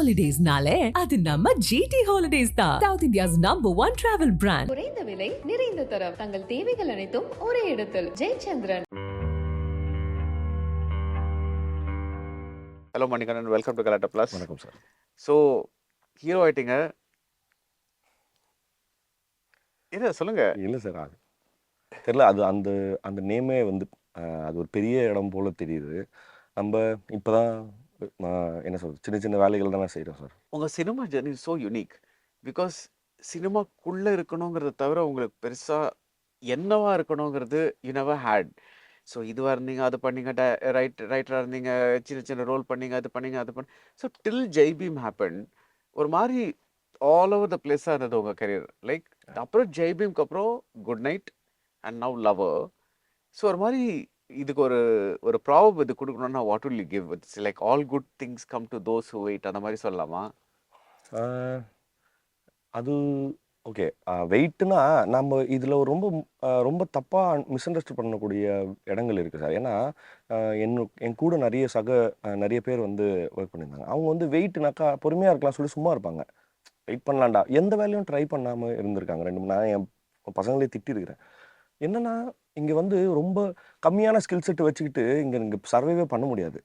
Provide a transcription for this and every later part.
holidaysனாலே அது நம்ம GT Holidays தான். South India's #1 travel brand. குறைந்த விலை நிறைந்த தரம் தங்கள் தேவைகள் அனைத்தும் ஒரே இடத்தில். Jayachandran. Hello Manikandan, welcome to கலாட்டா பிளஸ். வணக்கம் சார். ஸோ ஹீரோ ஆயிட்டீங்க, இல்லை சொல்லுங்க. இல்லை சார், அது தெரியல. அது அந்த அந்த நேமே வந்து அது ஒரு பெரிய இடம் போல தெரியுது. நம்ம இப்போ தான் என்ன சொல்கிறது, சின்ன சின்ன வேலைகள் தான் செய்கிறோம் சார். உங்கள் cinema journey so unique. Because சினிமாக்குள்ளே இருக்கணுங்கிறத தவிர உங்களுக்கு பெருசாக என்னவா இருக்கணுங்கிறது யூ நெவர் ஹேட். ஸோ இதுவாக இருந்தீங்க, அது பண்ணீங்க, ரைட்டராக இருந்தீங்க, சின்ன சின்ன ரோல் பண்ணீங்க, அது பண்ணீங்க, அது பண்ணி. ஸோ டில் ஜெய்பீம் ஹேப்பன், ஒரு மாதிரி ஆல் ஓவர் த பிளேஸாக இருந்தது உங்கள் கரியர். லைக் அப்புறம் ஜெய்பீம்க்கு அப்புறம் Good Night and now Lover. So ஒரு மாதிரி இதுக்கு ஒரு ஒரு ப்ராபப் இது கொடுக்கணும்னா what will you give? It's like all good things come to those who wait, அந்த மாதிரி சொல்லலாமா? அது ஓகே. வெயிட்னா நம்ம இதில் ரொம்ப ரொம்ப தப்பாக மிஸ் அண்டர்ஸ்டாண்ட் பண்ணக்கூடிய இடங்கள் இருக்குது சார். ஏன்னா என் கூட நிறைய பேர் வந்து ஒர்க் பண்ணியிருந்தாங்க. அவங்க வந்து வெயிட்னாக்கா பொறுமையாக இருக்கலாம் சொல்லி சும்மா இருப்பாங்க. வெயிட் பண்ணலாம்டா, எந்த வேலையும் ட்ரை பண்ணாமல் இருந்திருக்காங்க. நான் என் பசங்களே திட்டிருக்கிறேன். என்னென்னா இங்கே வந்து ரொம்ப கம்மியான ஸ்கில் செட் வச்சுக்கிட்டு இங்கே சர்வைவே பண்ண முடியாது.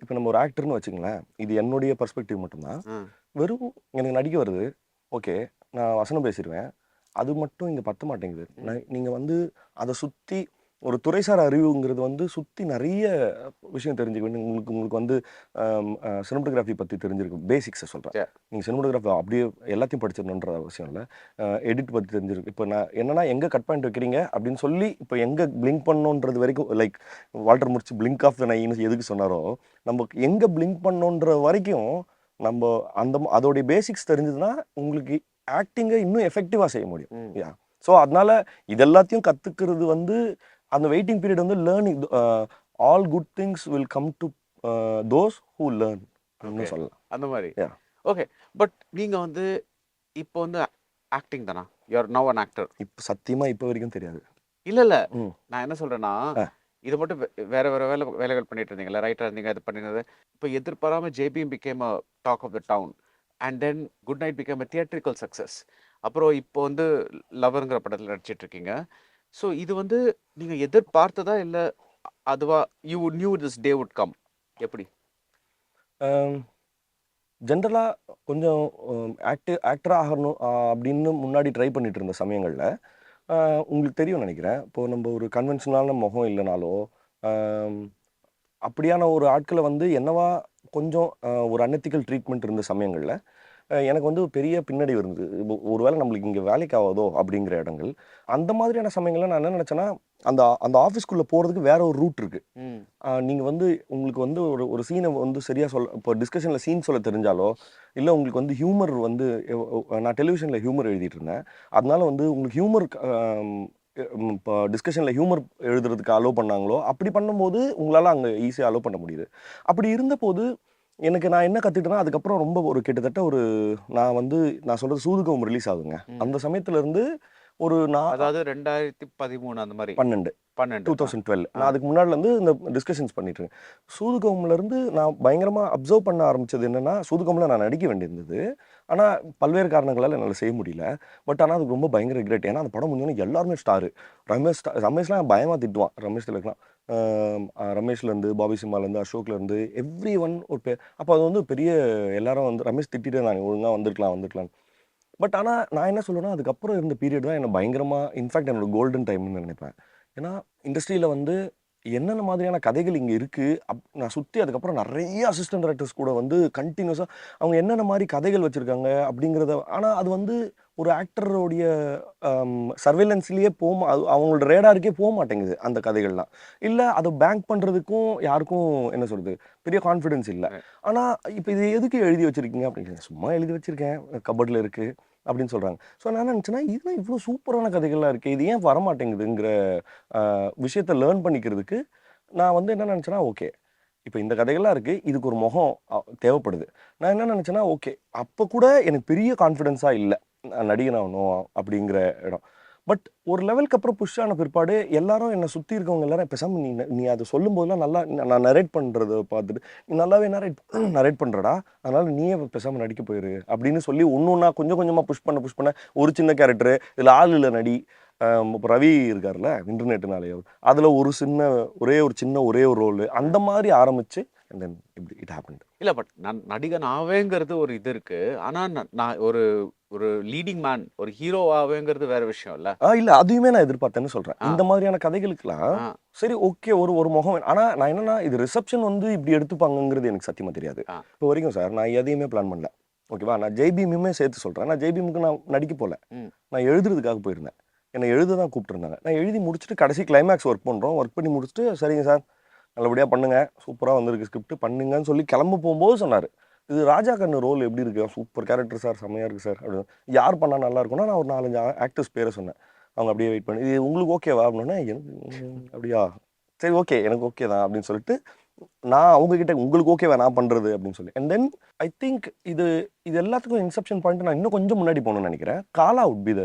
இப்போ நம்ம ஒரு ஆக்டர்னு வச்சுங்களேன், இது என்னுடைய பர்ஸ்பெக்டிவ் மட்டும்தான். வெறும் எனக்கு நடிக்க வருது, ஓகே, நான் வசனம் பேசிடுவேன், அது மட்டும் இங்கே பத்த மாட்டேங்குது. நீங்கள் வந்து அதை சுற்றி ஒரு துறைசார் அறிவுங்கிறது வந்து சுற்றி நிறைய விஷயம் தெரிஞ்சுக்க வேண்டும். உங்களுக்கு வந்து சினிமோட்டோகிராஃபி பற்றி தெரிஞ்சிருக்கும், பேசிக்ஸை சொல்கிறேன். நீங்கள் சினிமோட்டோகிராஃபி அப்படியே எல்லாத்தையும் படிச்சிடணுன்ற அவசியம் இல்லை. எடிட் பற்றி தெரிஞ்சிருக்கு. இப்போ நான் என்னென்னா எங்கே கட் பாயிண்ட் வைக்கிறீங்க அப்படின்னு சொல்லி, இப்போ எங்கே பிளிங்க் பண்ணணுன்றது வரைக்கும், லைக் வால்டர் முடிச்சு பிளிங்க் ஆஃப் த நைன்னு எதுக்கு சொன்னாரோ, நம்ம எங்கே பிளிங்க் பண்ணணுன்ற வரைக்கும் நம்ம அதோடைய பேசிக்ஸ் தெரிஞ்சதுன்னா உங்களுக்கு ஆக்டிங்கை இன்னும் எஃபெக்டிவாக செய்ய முடியும். ஸோ அதனால இது எல்லாத்தையும் கற்றுக்கிறது வந்து அந்த வெயிட்டிங் பீரியட் வந்து learning. All good things will come to those who learn அப்படின்னு சொல்லலாம். அந்த மாதிரி. ஓகே, பட் நீங்கள் வந்து இப்போ வந்து ஆக்டிங் தானா? You are now an actor? இப்போ சத்தியமாக இப்போ வரைக்கும் தெரியாது. இல்லை நான் என்ன சொல்கிறேன்னா, இது மட்டும் வேற வேலைகள் பண்ணிட்டு இருந்தீங்கல்ல, ரைட்டராக இருந்தீங்க, அது பண்ணினது. இப்போ எதிர்பாராமல் JBM became a talk of the town and then Good Night became a theatrical success. அப்புறம் இப்போ வந்து லவருங்கிற படத்தில் நடிச்சிட்டு இருக்கீங்க. ஸோ இது வந்து நீங்கள் எதிர்பார்த்ததா இல்லை அதுவா you knew this day would come? எப்படி? ஜென்ரலாக கொஞ்சம் ஆக்டராக ஆகணும் அப்படின்னு முன்னாடி ட்ரை பண்ணிட்டு இருந்த சமயங்களில் உங்களுக்கு தெரியும் நினைக்கிறேன். இப்போது நம்ம ஒரு கன்வென்ஷனலான முகம் இல்லைனாலோ அப்படியான ஒரு ஆட்களை வந்து என்னவா கொஞ்சம் ஒரு அன்எத்திக்கல் ட்ரீட்மெண்ட் இருந்த சமயங்களில் எனக்கு வந்து பெரிய பின்னடைவு இருந்தது. ஒருவேளை நம்மளுக்கு இங்கே வேலைக்கு ஆகாதோ அப்படிங்கிற இடங்கள். அந்த மாதிரியான சமயங்களில் நான் என்ன நினச்சேன்னா, அந்த ஆஃபீஸ்க்குள்ளே போகிறதுக்கு வேற ஒரு ரூட் இருக்குது. நீங்கள் வந்து உங்களுக்கு வந்து ஒரு சீனை வந்து சரியாக இப்போ டிஸ்கஷனில் சீன் சொல்ல தெரிஞ்சாலோ, இல்லை உங்களுக்கு வந்து ஹியூமர் வந்து நான் டெலிவிஷனில் ஹியூமர் எழுதிட்டு இருந்தேன். அதனால வந்து உங்களுக்கு ஹியூமர் இப்போ டிஸ்கஷனில் ஹியூமர் எழுதுறதுக்கு அலோவ் பண்ணாங்களோ, அப்படி பண்ணும்போது உங்களால் அங்கே ஈஸியாக அலோவ் பண்ண முடியுது. அப்படி இருந்தபோது எனக்கு நான் என்ன கற்றுக்கிட்டேன்னா, அதுக்கப்புறம் ரொம்ப ஒரு கிட்டத்தட்ட நான் சொல்கிறது சூதுகவும் ரிலீஸ் ஆகுங்க. அந்த சமயத்துலேருந்து அதாவது 2013 அந்த மாதிரி 2012 நான் அதுக்கு முன்னாடிலேருந்து இந்த டிஸ்கஷன்ஸ் பண்ணிட்டு இருக்கேன். சூதுகோம்லேருந்து நான் பயங்கரமாக அப்சர்வ் பண்ண ஆரம்பித்தது என்னென்னா, சூதுகோமில் நான் நடிக்க வேண்டியிருந்தது. ஆனால் பல்வேறு காரணங்களால் என்னால் செய்ய முடியல. பட் ஆனால் அதுக்கு ரொம்ப பயங்கர ரிக்ரெட். ஏன்னா அந்த படம் முடிஞ்சோன்னே எல்லாருமே ஸ்டாரு. ரமேஷ்லாம் பயமாக திட்டுவான். ரமேஷ் திலக்லாம், ரமேஷ்லேருந்து, பாபி சிம்மாலேருந்து, அசோக்லேருந்து எவ்ரி ஒன் ஒரு பேர். அப்போ அது வந்து பெரிய எல்லாரும் வந்து ரமேஷ் திட்டிகிட்டே இருந்தாங்க, ஒழுங்காக வந்துருக்கலாம். பட் ஆனால் நான் என்ன சொல்லுவேன்னா, அதுக்கப்புறம் இருந்த பீரியட் தான் என்னை பயங்கரமாக, இன்ஃபேக்ட் என்னோட கோல்டன் டைம்னு நினைப்பேன். ஏன்னா இண்டஸ்ட்ரியில் வந்து என்னென்ன மாதிரியான கதைகள் இங்கே இருக்குது நான் சுற்றி அதுக்கப்புறம் நிறைய அசிஸ்டன்ட் டைரக்டர்ஸ் கூட வந்து கண்டினியூஸாக அவங்க என்னென்ன மாதிரி கதைகள் வச்சுருக்காங்க அப்படிங்கிறத. ஆனால் அது வந்து ஒரு ஆக்டரோடைய சர்வேலன்ஸ்லேயே அவங்களோட ரேடாருக்கே போக மாட்டேங்குது அந்த கதைகள்லாம். இல்லை அதை பேங்க் பண்ணுறதுக்கும் யாருக்கும் என்ன சொல்கிறது, பெரிய கான்ஃபிடென்ஸ் இல்லை. ஆனால் இப்போ இது எதுக்கு எழுதி வச்சுருக்கீங்க அப்படின்னு, சும்மா எழுதி வச்சுருக்கேன், கபர்டில் இருக்குது அப்படின்னு சொல்கிறாங்க. ஸோ நான் என்ன நினச்சேன்னா, இதெல்லாம் இவ்வளோ சூப்பரான கதைகள்லாம் இருக்குது, இது ஏன் வரமாட்டேங்குதுங்கிற விஷயத்தை லேர்ன் பண்ணிக்கிறதுக்கு நான் வந்து என்ன நினச்சேன்னா, ஓகே இப்போ இந்த கதைகள்லாம் இருக்குது, இதுக்கு ஒரு முகம் தேவைப்படுது. நான் என்ன நினச்சேன்னா, ஓகே அப்போ கூட எனக்கு பெரிய கான்ஃபிடென்ஸாக இல்லை நடிகனாகணும் அப்படிங்கிற இடம். பட் ஒரு லெவலுக்கு அப்புறம் புஷ் ஆன பிற்பாடு எல்லாரும் என்னை சுற்றி இருக்கவங்க எல்லாரும் பேசாம நீ அதை சொல்லும் போதெல்லாம் நல்லா நான் நரேட் பண்ணுறத பார்த்துட்டு நீ நல்லாவே நரேட் பண்ணுறடா, அதனால நீயே பேசாமல் நடிக்க போயிரு அப்படின்னு சொல்லி ஒன்று கொஞ்சம் கொஞ்சமாக புஷ் பண்ண ஒரு சின்ன கேரக்டரு இதில் ஆள் இல்லை நடி. இப்போ ரவி இருக்கார்ல இன்டர்நெட்னாலேயோ அதில் ஒரே ஒரு ரோல் அந்த மாதிரி ஆரம்பிச்சு and then it happened. இல்ல பட் நான் நடிகன் ஆவேங்கிறது ஒரு இது இருக்கு. ஆனா நான் ஒரு ஒரு லீடிங் மேன், ஒரு ஹீரோ ஆவேங்கிறது வேற விஷயம் இல்ல. இல்ல அதையுமே நான் எதிர்பார்த்தேன்னு சொல்றேன். ஆ. இந்த மாதிரியான கதைகளுக்கெல்லாம் ஆ. சரி ஓகே ஒரு முகம் ஆனா நான் என்னன்னா இது ரிசப்ஷன் வந்து இப்படி எடுத்துப்பாங்கங்கிறது எனக்கு சத்தியமா தெரியாது. ஆ. இப்போ வரைக்கும் சார் நான் எதையுமே பிளான் பண்ணல. ஓகேவா, நான் ஜெய்பீமுமே சேர்த்து சொல்றேன். நான் ஜெய்பீமுக்கு நான் நடிக்க போல, நான் எழுதுறதுக்காக போயிருந்தேன். என்னை எழுத தான் கூப்பிட்டுருந்தாங்க. நான் எழுதி முடிச்சுட்டு கடைசி கிளைமேக்ஸ் ஒர்க் பண்ணுறோம். ஒர்க் பண்ணி முடிச்சுட்டு சரிங்க சார் நல்லபடியாக பண்ணுங்க, சூப்பராக வந்திருக்கு ஸ்கிரிப்ட் பண்ணுங்கன்னு சொல்லி கிளம்ப போகும்போது சொன்னார், இது ராஜா கண்ணு ரோல் எப்படி இருக்கு, சூப்பர் கேரக்டர் சார், செம்மையாக இருக்குது சார் அப்படின்னு. யார் பண்ணால் நல்லா இருக்கும்னா நான் ஒரு 4-5 ஆக்டர்ஸ் பேரை சொன்னேன். அவங்க அப்படியே வெயிட் பண்ணி இது உங்களுக்கு ஓகேவா அப்படின்னா எனக்கு அப்படியா சரி ஓகே எனக்கு ஓகே தான் அப்படின்னு சொல்லிட்டு நான் அவங்ககிட்ட உங்களுக்கு ஓகேவா நான் பண்ணுறது அப்படின்னு சொல்லி. அண்ட் தென் ஐ திங்க் இது எல்லாத்துக்கும் இன்செப்ஷன் பாயிண்ட் நான் இன்னும் கொஞ்சம் முன்னாடி போகணும்னு நினைக்கிறேன். Kaala would be the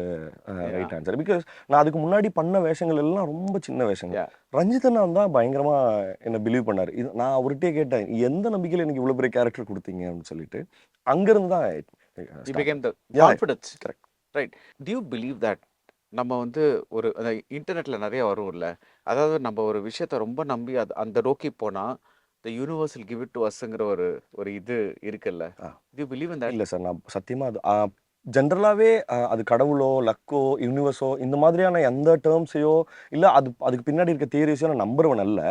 right answer. Because நான் அதுக்கு முன்னாடி பண்ண வேஷங்கள் எல்லாம் ரொம்ப சின்ன வேஷங்கள். ரஞ்சிதனா தான் பயங்கரமாக என்னை பிலீவ் பண்ணார். இது நான் அவர்கிட்டே கேட்டேன், எந்த நம்பிக்கையில் எனக்கு இவ்வளோ பெரிய கேரக்டர் கொடுத்தீங்க அப்படின்னு சொல்லிட்டு. அங்கேருந்து தான் correct right. To you believe that நம்ம வந்து ஒரு அந்த இன்டர்நெட்ல நிறைய வரும்ல, அதாவது நம்ம ஒரு விஷயத்த ரொம்ப நம்பி அந்த நோக்கி போனா the universe will give it to usங்கிற ஒரு இது இருக்குல்ல. do you believe in that? இல்லை சார், நான் சத்தியமாக அது ஜென்ரலாகவே அது கடவுளோ லக்கோ யூனிவர்ஸோ இந்த மாதிரியான எந்த டேர்ம்ஸையோ இல்லை அதுக்கு பின்னாடி இருக்க தியரிஸையோ நான் நம்புறவன் அல்ல.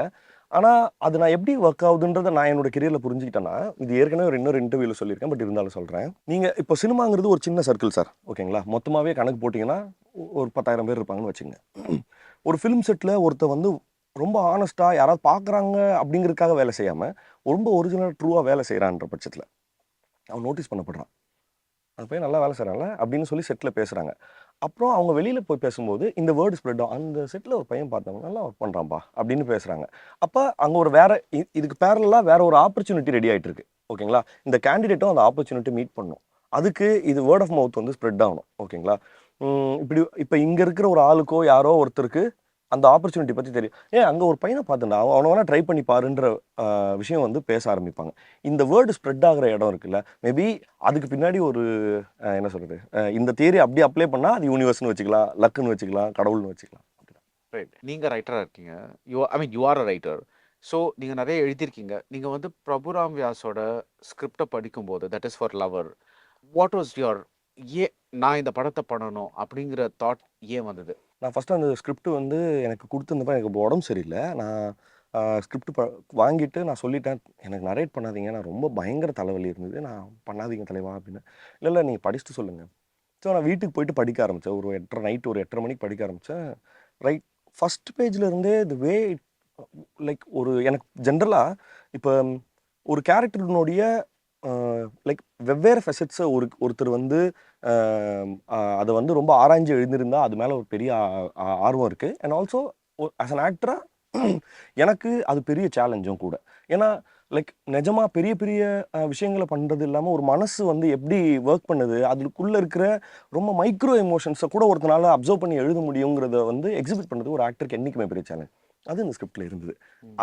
ஆனால் அது நான் எப்படி ஒர்க் ஆகுதுன்றதை நான் என்னோட கெரியரில் புரிஞ்சுக்கிட்டேன்னா, இது ஏற்கனவே இன்னொரு இன்டர்வியூவில் சொல்லியிருக்கேன், பட் இருந்தாலும் சொல்கிறேன். நீங்கள் இப்போ சினிமாங்கிறது ஒரு சின்ன சர்க்கிள் சார், ஓகேங்களா? மொத்தமாகவே கணக்கு போட்டிங்கன்னா ஒரு 10,000 பேர் இருப்பாங்கன்னு வச்சுங்க. ஒரு ஃபிலிம் செட்டில் ஒருத்தர் வந்து ரொம்ப ஆனஸ்ட்டாக யாராவது பார்க்குறாங்க அப்படிங்கிறதுக்காக வேலை செய்யாமல் ரொம்ப ஒரிஜினல் ட்ரூவாக வேலை செய்கிறான்ற பட்சத்தில் அவன் நோட்டீஸ் பண்ணப்படுறான். அந்த பையன் நல்லா வேலை செய்கிறான்ல அப்படின்னு சொல்லி செட்டில் பேசுகிறாங்க. அப்புறம் அவங்க வெளியில் போய் பேசும்போது இந்த வேர்டு ஸ்ப்ரெட் ஆகும், அந்த செட்டில் ஒரு பையன் பார்த்தவங்க நல்லா ஒர்க் பண்ணுறான்ப்பா அப்படின்னு பேசுகிறாங்க. அப்போ அங்கே ஒரு இதுக்கு பேரலாக வேற ஒரு ஆப்பர்ச்சுனிட்டி ரெடி ஆகிட்டு இருக்கு, ஓகேங்களா? இந்த கேண்டிடேட்டும் அந்த ஆப்பர்ச்சுனிட்டி மீட் பண்ணும். அதுக்கு இது வேர்ட் ஆஃப் மவுத் வந்து ஸ்ப்ரெட் ஆகணும், ஓகேங்களா? இப்போ இங்கே இருக்கிற ஒரு ஆளுக்கோ யாரோ ஒருத்தருக்கு அந்த ஆப்பர்ச்சுனிட்டி பற்றி தெரியும். அங்கே ஒரு பையனை பார்த்துட்டா அவனை வேணா ட்ரை பண்ணி பாருன்ற விஷயம் வந்து பேச ஆரம்பிப்பாங்க. இந்த வேர்டு ஸ்ப்ரெட் ஆகிற இடம் இருக்குல்ல, மேபி அதுக்கு பின்னாடி ஒரு என்ன சொல்கிறது, இந்த தியரி அப்படி அப்ளை பண்ணால் அது யூனிவர்ஸ்னு வச்சுக்கலாம், லக்குன்னு வச்சுக்கலாம், கடவுள்னு வச்சுக்கலாம். ரைட். நீங்கள் ரைட்டராக இருக்கீங்க, you are a writer. So நீங்கள் நிறைய எழுதியிருக்கீங்க. நீங்கள் வந்து பிரபுராம் வியாஸோட ஸ்கிரிப்டை படிக்கும்போது that is for Lover, what was your நான் இந்த படத்தை பண்ணணும் அப்படிங்கிற தாட் ஏன் வந்தது? நான் ஃபஸ்ட்டு அந்த ஸ்கிரிப்ட் வந்து எனக்கு கொடுத்துருந்தப்ப எனக்கு இப்போ உடம்பு சரியில்லை. நான் ஸ்கிரிப்ட் வாங்கிட்டு நான் சொல்லிட்டேன், எனக்கு நரேட் பண்ணாதீங்க, நான் ரொம்ப பயங்கர தலைவலி இருந்தது, நான் பண்ணாதீங்க தலைவா அப்படின்னு. இல்லை நீங்கள் படிச்சுட்டு சொல்லுங்கள். ஸோ நான் வீட்டுக்கு போயிட்டு படிக்க ஆரம்பித்தேன். ஒரு 8:30 மணிக்கு படிக்க ஆரம்பித்தேன். ரைட், ஃபஸ்ட் பேஜில் இருந்தே தி வே லைக் ஒரு எனக்கு ஜென்ரலாக இப்போ ஒரு கேரக்டரினுடைய லைக் வெவ்வேறு ஃபெசட்ஸை ஒருத்தர் வந்து அதை வந்து ரொம்ப ஆராய்ஞ்சு எழுந்திருந்தா அது மேலே ஒரு பெரிய ஆர்வம் இருக்குது. அண்ட் ஆல்சோ ஆஸ் அன் ஆக்டராக எனக்கு அது பெரிய சேலஞ்சும் கூட. ஏன்னா லைக் நிஜமாக பெரிய பெரிய விஷயங்களை பண்ணுறது இல்லாமல் ஒரு மனசு வந்து எப்படி ஒர்க் பண்ணுது, அதுக்குள்ளே இருக்கிற ரொம்ப மைக்ரோ எமோஷன்ஸை கூட ஒருத்தனால அப்சர்வ் பண்ணி எழுத முடியுங்கிறத வந்து எக்ஸிபிட் பண்ணுறது ஒரு ஆக்டருக்கு என்றைக்குமே பெரிய சேலஞ்ச். அது இந்த ஸ்கிரிப்டில் இருந்தது.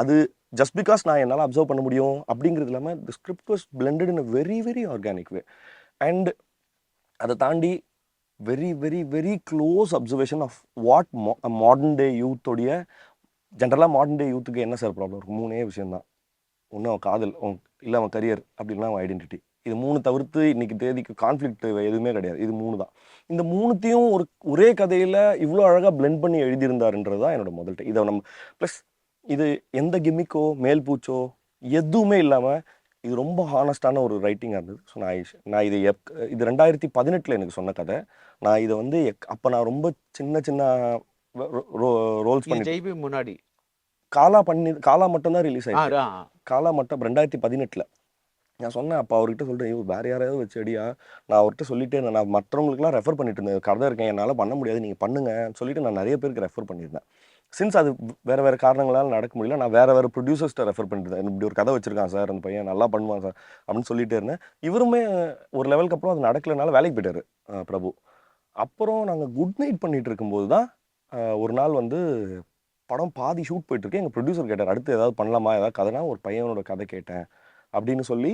அது ஜஸ்ட் பிகாஸ் நான் என்னால் அப்சர்வ் பண்ண முடியும் அப்படிங்கிறது இல்லாமல் the script was blended in a very very organic way. And அதை தாண்டி very very very close observation of what modern day யூத்தோடைய ஜென்ரலாக மாடர்ன் டே யூத்துக்கு என்ன சார் ப்ராப்ளம் இருக்கும்? 3 விஷயம்தான். ஒன்று அவன் காதல், இல்லை அவன் கரியர், அப்படின்னா அவன் ஐடென்டிட்டி. இது 3 தவிர்த்து இன்னைக்கு தேதிக்கு கான்ஃப்ளிக்ட் எதுவுமே கிடையாது. இது 3 தான். இந்த 3த்தையும் ஒரே கதையில் இவ்வளோ அழகாக பிளெண்ட் பண்ணி எழுதியிருந்தாருன்றது தான் என்னோட முதல் இதை நம்ம ப்ளஸ் இது எந்த கிம்மிக்கோ மேல் பூச்சோ எதுவுமே இல்லாமல் இது ரொம்ப ஹானஸ்டான ஒரு ரைட்டிங்காக இருந்தது. ஸோ நான் இது இது 2018 எனக்கு சொன்ன கதை. நான் இதை வந்து அப்போ நான் ரொம்ப சின்ன சின்ன ரோல்ஸ் பண்ணி முன்னாடி காலா மட்டும்தான் ரிலீஸ் ஆயிடுச்சு. காலா மட்டும் 2018 நான் சொன்னேன். அப்போ அவர்கிட்ட சொல்லிட்டேன், வேறு யாரையாவது வச்சு அடியா. நான் அவர்கிட்ட சொல்லிட்டு நான் மற்றவங்களுக்குலாம் ரெஃபர் பண்ணிட்டு இருந்தேன், கதை இருக்கேன் என்னால் பண்ண முடியாது நீங்கள் பண்ணுங்கன்னு சொல்லிட்டு நான் நிறைய பேருக்கு ரெஃபர் பண்ணியிருந்தேன். சின்ஸ் அது வேறு காரணங்களால் நடக்க முடியல, நான் வேறு ப்ரொடியூசர்ஸ்ட்டை ரெஃபர் பண்ணியிருந்தேன். இப்படி ஒரு கதை வச்சுருக்கான் சார், அந்த பையன் நல்லா பண்ணுவான் சார் அப்படின்னு சொல்லிகிட்டே இருந்தேன். இவருமே ஒரு லெவலுக்கு அப்புறம் அது நடக்கலைனால வேலைக்கு போயிட்டார் பிரபு. அப்புறம் நாங்கள் குட் நைட் பண்ணிட்டு இருக்கும்போது தான் ஒரு நாள் வந்து படம் பாதி ஷூட் போயிட்டுருக்கு. எங்கள் ப்ரொடியூசர் கேட்டார், அடுத்து ஏதாவது பண்ணலாமா, ஏதாவது கதைனா ஒரு பையனோட கதை கேட்டேன் அப்படின்னு சொல்லி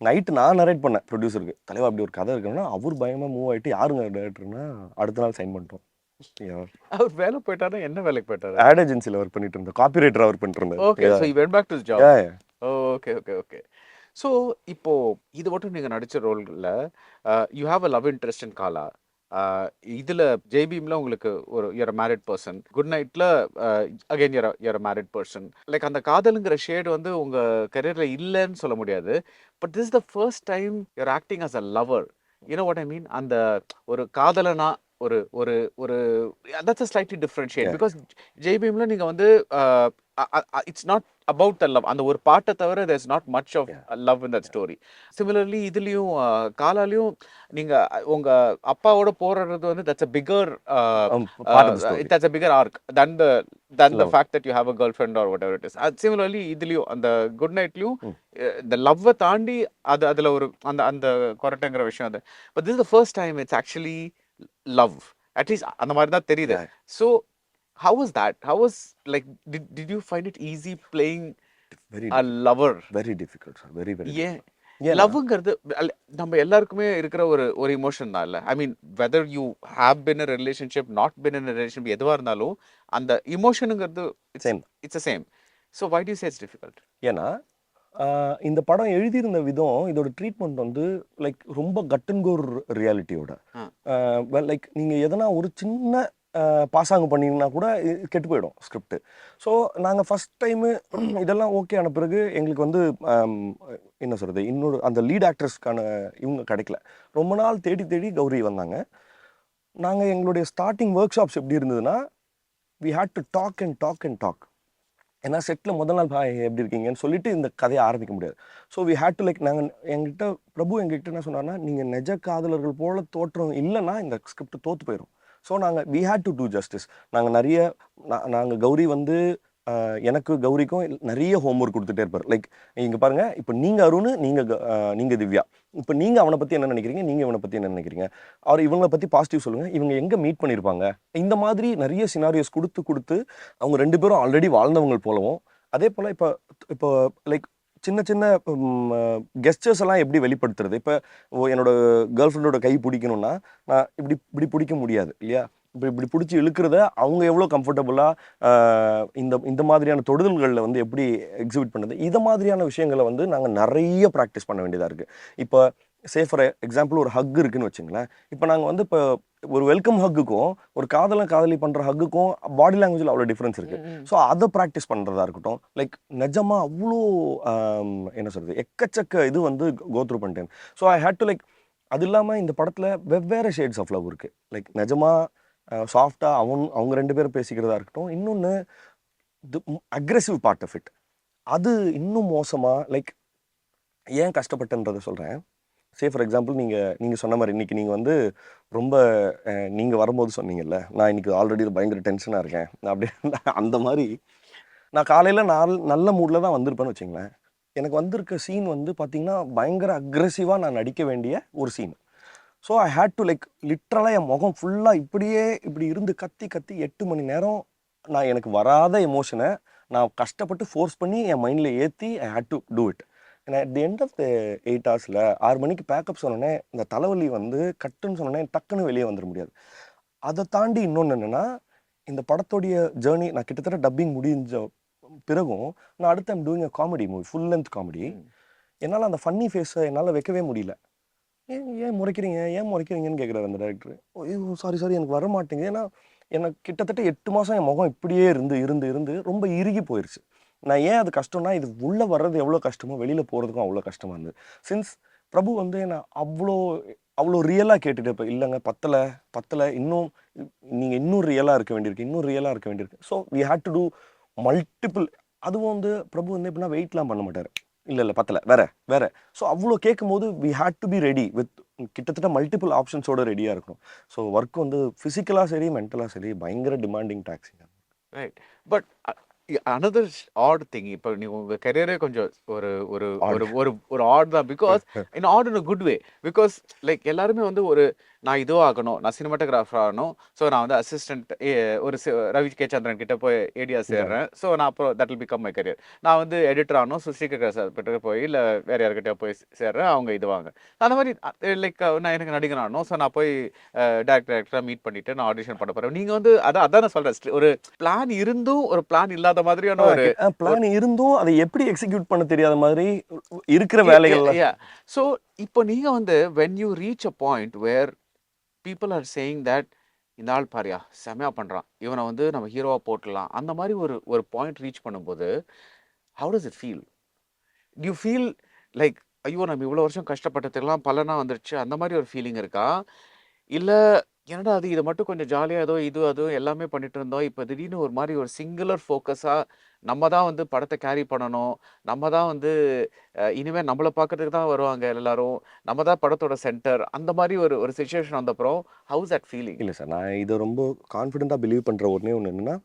நைட்டு நான் நரேட் பண்ணேன் ப்ரொடியூசருக்கு. தலைவா அப்படி ஒரு கதை இருக்குன்னா அவர் பயமாக மூவ் ஆகிட்டு யாருங்க டேரக்டர்னா அடுத்த நாள் சைன் பண்ணிட்டோம். அவர் வேலை போயிட்டாரா? என்ன வேலைக்கு போயிட்டாரு? ஆட் ஏஜென்சியில் ஒர்க் பண்ணிட்டு இருந்தேன், காப்பிரைட்டர் ஒர்க் பண்ணிட்டு இருந்தேன். Okay, so he went back to his job. Okay, okay, okay. So இப்போ இது மட்டும் நீங்க நடிச்ச ரோல்ல you have a love interest in Kaala. இதுல ஜெய்பீம்ல உங்களுக்கு ஒரு யூஆர் மேரிட் பர்சன், குட் நைட்ல again you're married person. Like அந்த காதலுங்கிற ஷேட் வந்து உங்க கரியர்ல இல்லைன்னு சொல்ல முடியாது. But this the first time you're acting as a lover. You know what I mean? அந்த ஒரு காதலனா ஒரு ஒரு ஒரு that's a slightly different shade. Because ஜெய்பீம்ல நீங்க வந்து it's not about the love. அந்த ஒரு பாட்டை தவிர there is not much of love in that story. Similarly இதுலயும் காலாலையும் நீங்க உங்க அப்பாவோட போறது வந்து that's a bigger that's a bigger arc than the fact that you have a girlfriend or whatever it is. Similarly இதுலயும் அந்த குட் நைட்லயும் இந்த லவ்வை தாண்டி அதுல ஒரு அந்த அந்த கொரட்டைங்கிற விஷயம் அது. But this is the first time it's actually love. At least அந்த மாதிரி தான் தெரியுது. So how was that? How was, like, did you find it easy playing a lover? Very difficult, sir. Very ஏன் லவ்ங்கிறது நம்ம எல்லாருக்குமே இருக்கிற ஒரு ஒரு இமோஷன் தான் இல்ல? I mean whether you have been a relationship, not been a relationship, எதுவா இருந்தாலும் அந்த இமோஷனுங்கிறது it's same. So why do you say it's difficult? ஏன்னா இந்த படம் எழுதியிருந்த விதம், இதோட ட்ரீட்மெண்ட் வந்து லைக் ரொம்ப கட்டன்கோர் ரியாலிட்டியோட. லைக் நீங்கள் எதனா ஒரு சின்ன பாசாங்கு பண்ணிங்கன்னா கூட கெட்டு போயிடும் ஸ்கிரிப்ட். ஸோ நாங்கள் ஃபஸ்ட் டைமு இதெல்லாம் ஓகே ஆன பிறகு எங்களுக்கு வந்து என்ன சொல்கிறது, இன்னொரு அந்த லீட் ஆக்ட்ரஸ்க்கான இவங்க கிடைக்கல. ரொம்ப நாள் தேடி தேடி கௌரி வந்தாங்க. நாங்கள் எங்களுடைய ஸ்டார்டிங் ஒர்க் ஷாப்ஸ் எப்படி இருந்ததுன்னா, we had to talk and talk and talk. ஏன்னா செட்டில் முதல் நாள் எப்படி இருக்கீங்கன்னு சொல்லிட்டு இந்த கதையை ஆரம்பிக்க முடியாது. So we had to like, நாங்கள் எங்ககிட்ட பிரபு எங்ககிட்ட என்ன சொன்னார்னா, நீங்கள் நிஜ காதலர்கள் போல தோற்றம் இல்லைன்னா இந்த ஸ்கிரிப்ட் தோற்று போயிடும். ஸோ நாங்கள் we had to do justice. நாங்கள் நிறைய நாங்கள் கௌரி வந்து எனக்கு கௌரிக்கும் நிறைய ஹோம்ஒர்க் கொடுத்துட்டே இருப்பார். லைக் இங்கே பாருங்கள், இப்போ நீங்கள் அருண், நீங்கள் திவ்யா, இப்போ நீங்கள் அவனை பற்றி என்ன நினைக்கிறீங்க, நீங்கள் இவனை பற்றி என்ன நினைக்கிறீங்க, அவர் இவங்களை பற்றி பாசிட்டிவ் சொல்லுங்கள், இவங்க எங்கே மீட் பண்ணியிருப்பாங்க, இந்த மாதிரி நிறைய சினாரியோஸ் கொடுத்து அவங்க ரெண்டு பேரும் ஆல்ரெடி வாழ்ந்தவங்க போலவும், அதே போல் இப்போ லைக் சின்ன சின்ன கெஸ்டர்ஸ் எல்லாம் எப்படி வெளிப்படுத்துறது. இப்போ என்னோட கேர்ள் ஃப்ரெண்டோட கை பிடிக்கணும்னா நான் இப்படி பிடிக்க முடியாது இல்லையா, இப்படி பிடிச்சி இழுக்கிறத அவங்க எவ்வளோ கம்ஃபர்டபுளாக இந்த மாதிரியான தொடுதல்களில் வந்து எப்படி எக்ஸிபிட் பண்ணுறது, இதை மாதிரியான விஷயங்களை வந்து நாங்கள் நிறைய ப்ராக்டிஸ் பண்ண வேண்டியதாக இருக்குது. இப்போ ஃபார் எக்ஸாம்பிள் ஒரு ஹக் இருக்குன்னு வச்சுங்களேன். இப்போ நாங்கள் வந்து இப்போ ஒரு வெல்கம் ஹக்குக்கும் ஒரு காதலி பண்ணுற ஹக்குக்கும் பாடி லாங்குவேஜில் அவ்வளோ டிஃப்ரென்ஸ் இருக்குது. ஸோ அதை ப்ராக்டிஸ் பண்ணுறதா இருக்கட்டும், லைக் நிஜமாக அவ்வளோ என்ன சொல்கிறது, எக்கச்சக்க இது வந்து கோத்ரூ பண்ணிட்டேன். So I had to like, அது இல்லாமல் இந்த படத்தில் வெவ்வேறு ஷேட்ஸ் ஆஃப் லவ் இருக்குது. லைக் நிஜமாக சாஃப்டாக அவங்க ரெண்டு பேரும் பேசிக்கிறதா இருக்கட்டும், இன்னொன்று அக்ரெசிவ் பார்ட் ஆஃப் இட், அது இன்னும் மோசமாக. லைக் ஏன் கஷ்டப்பட்டேன்றதை சொல்கிறேன். ஃபார் எக்ஸாம்பிள் நீங்கள் சொன்ன மாதிரி இன்றைக்கி நீங்கள் வந்து ரொம்ப நீங்கள் வரும்போது சொன்னீங்கல்ல, நான் இன்றைக்கி ஆல்ரெடி பயங்கர டென்ஷனாக இருக்கேன் அப்படின்னு, அந்த மாதிரி நான் காலையில் நல்ல மூடில் தான் வந்திருப்பேன்னு வச்சுங்களேன். எனக்கு வந்திருக்க சீன் வந்து பார்த்திங்கன்னா பயங்கர அக்ரெசிவாக நான் நடிக்க வேண்டிய ஒரு scene. So I had to like லிட்ரலாக என் முகம் ஃபுல்லாக இப்படி இருந்து கத்தி 8 மணி நேரம் நான் எனக்கு வராத எமோஷனை நான் கஷ்டப்பட்டு ஃபோர்ஸ் பண்ணி என் மைண்டில் ஏற்றி I had to do it. ஏன்னா at the end of the 8 hours 6 மணிக்கு பேக்கப் சொன்னோன்னே இந்த தலைவலி வந்து கட்டுன்னு சொன்னோன்னே டக்குன்னு வெளியே வந்துட முடியாது. அதை தாண்டி இன்னொன்று என்னென்னா, இந்த படத்தோடைய ஜேர்னி நான் கிட்டத்தட்ட டப்பிங் முடிஞ்ச பிறகும் நான் அடுத்து I'm doing a comedy movie, full length comedy. என்னால் அந்த ஃபன்னி ஃபேஸை என்னால் வைக்கவே முடியல. ஏன் முறைக்கிறீங்கன்னு கேட்குறாரு அந்த டேரக்டர். ஐயோ சாரி எனக்கு வர மாட்டேங்குது. ஏன்னா எனக்கு கிட்டத்தட்ட 8 மாதம் என் முகம் இப்படியே இருந்து ரொம்ப இறுகி போயிடுச்சு. நான் ஏன் அது கஷ்டம்னா, இது உள்ளே வர்றது எவ்வளோ கஷ்டமோ வெளியில் போகிறதுக்கும் அவ்வளோ கஷ்டமாக இருந்தது. சின்ஸ் பிரபு வந்து நான் அவ்வளோ ரியலாக கேட்டுட்டு இப்போ இல்லைங்க பத்தலை இன்னும் நீங்கள் இன்னும் ரியலாக இருக்க வேண்டியிருக்கு. So we had to do multiple. அதுவும் வந்து பிரபு வந்து எப்படின்னா வெயிட்லாம் பண்ண மாட்டார். இல்லை பத்தலை வேற. ஸோ அவ்வளோ கேட்கும் போது we had to be ready with கிட்டத்தட்ட மல்டிபிள் ஆப்ஷன்ஸோட ரெடியாக இருக்கணும். ஸோ ஒர்க் வந்து ஃபிசிக்கலாக சரி மென்டலாக சரி பயங்கர demanding taxing. Right. But another odd thing, இப்போ நீ உங்க கரியரே கொஞ்சம் ஒரு ஒரு ஒரு ஒரு ஒரு ஆட் தான். Because in odd in a good way. Because like எல்லாருமே வந்து ஒரு நான் இதுவும் ஆகணும், நான் சினிமாட்டோகிராஃபர் ஆகணும், ஸோ நான் வந்து அசிஸ்டன்ட் ஒரு ரவி கே சந்திரன் கிட்ட போய் ஏடியா சேர்றேன், ஸோ நான் அப்புறம் that will become my career. நான் வந்து எடிட்டர் ஆகணும், ஸோ ஸ்ரீகர் சார் கிட்ட போய் இல்லை வேறு யார்கிட்ட போய் சேர்றேன், அவங்க இதுவாங்க. அந்த மாதிரி லைக் நான் எனக்கு நடிகர் ஆகணும், ஸோ நான் போய் டேரக்டராக மீட் பண்ணிட்டு நான் ஆடிஷன் பண்ண போகிறேன். நீங்கள் வந்து அதான் நான் சொல்கிறேன், ஒரு பிளான் இருந்தும் ஒரு பிளான் இல்லாத மாதிரியான ஒரு பிளான் இருந்தும் அதை எப்படி எக்ஸிக்யூட் பண்ண தெரியாத மாதிரி இருக்கிற வேலைகள். ஸோ இப்போ நீங்கள் வந்து when you reach a point where people are saying that இந்த ஆள் பாரியா செமையா பண்ணுறான், இவனை வந்து நம்ம ஹீரோவாக போட்டுடலாம், அந்த மாதிரி ஒரு பாயிண்ட் ரீச் பண்ணும்போது how does it feel? Do you feel like ஐயோ நம்ம இவ்வளோ வருஷம் கஷ்டப்பட்டதுக்கெல்லாம் பலனா வந்துருச்சு, அந்த மாதிரி ஒரு ஃபீலிங் இருக்கா? இல்லை என்னடா அது இதை மட்டும் கொஞ்சம் ஜாலியாக ஏதோ அதுவும் எல்லாமே பண்ணிட்டு இருந்தோம், இப்போ திடீர்னு ஒரு மாதிரி ஒரு சிங்குலர் ஃபோக்கஸாக நம்ம தான் வந்து படத்தை கேரி பண்ணணும், நம்ம தான் வந்து இனிமேல் நம்மளை பார்க்கறதுக்கு தான் வருவாங்க எல்லாரும், நம்ம தான் படத்தோட சென்டர், அந்த மாதிரி ஒரு சுச்சுவேஷன் வந்தப்புறம் ஹவுஸ் தட் ஃபீலிங்? இல்லை சார், நான் இதை ரொம்ப கான்ஃபிடென்ட்டாக பிலீவ் பண்ணுற ஒன்றே ஒன்று என்னென்னா,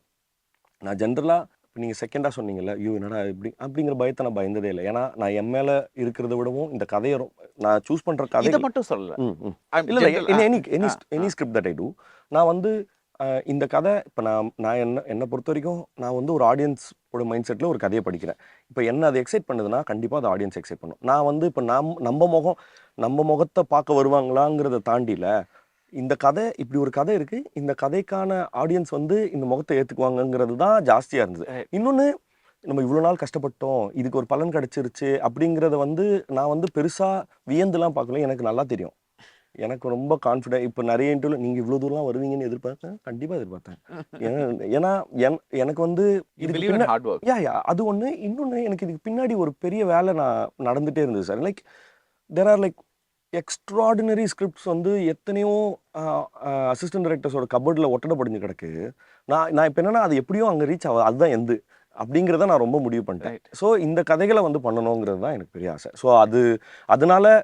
நான் ஜென்ரலாக இப்போ நீங்கள் செகண்டாக சொன்னீங்கல்ல, ஐயோ என்னடா இப்படி அப்படிங்கிற பயத்தை நான் பயந்ததே இல்லை. ஏன்னா நான் என் மேலே இருக்கிறத விடவும் இந்த கதையை நான் சூஸ் பண்ணுற கதை இதை மட்டும் சொல்லல, இல்லை any script that I do, நான் வந்து இந்த கதை இப்போ நான் என்னை பொறுத்த வரைக்கும் நான் வந்து ஒரு ஆடியன்ஸோட மைண்ட் செட்டில் ஒரு கதையை படிக்கிறேன். இப்போ என்ன அது எக்ஸைட் பண்ணுதுன்னா கண்டிப்பாக அது ஆடியன்ஸ் எக்ஸைட் பண்ணும். நான் வந்து இப்போ நம்ம முகத்தை பார்க்க வருவாங்களாங்கிறத தாண்டியில் இந்த கதை இப்படி ஒரு கதை இருக்குது, இந்த கதைக்கான ஆடியன்ஸ் வந்து இந்த முகத்தை ஏற்றுக்குவாங்கங்கிறது தான் ஜாஸ்தியாக இருந்தது. இன்னொன்று, நம்ம இவ்வளோ நாள் கஷ்டப்பட்டோம், இதுக்கு ஒரு பலன் கிடச்சிருச்சு அப்படிங்கிறத வந்து நான் வந்து பெருசாக வியந்துலாம் பார்க்கல. எனக்கு நல்லா தெரியும், எனக்கு ரொம்ப கான்ஃபிடென்ட். இப்போ நிறைய இன்டர்வியூ நீங்கள் இவ்வளோ தூரம்லாம் வருவீங்கன்னு எதிர்பார்த்தேன், கண்டிப்பாக எதிர்பார்த்தேன். ஏன்னா எனக்கு வந்து அது ஒன்று. இன்னொன்று, எனக்கு இதுக்கு பின்னாடி ஒரு பெரிய வேலை நடந்துகிட்டே இருந்தது sir. Like there are like extraordinary scripts வந்து எத்தனையோ அசிஸ்டன்ட் டைரக்டர்ஸோட கபோர்டில் ஒட்டடப்படிஞ்சு கிடக்கு. நான் இப்போ என்னென்னா அது எப்படியும் அங்கே ரீச் ஆகுது, அதுதான் எந்து அப்படிங்கிறத நான் ரொம்ப முடிவு பண்ணிட்டேன். ஸோ இந்த கதைகளை வந்து பண்ணணுங்கிறது தான் எனக்கு பெரிய ஆசை. ஸோ அதனால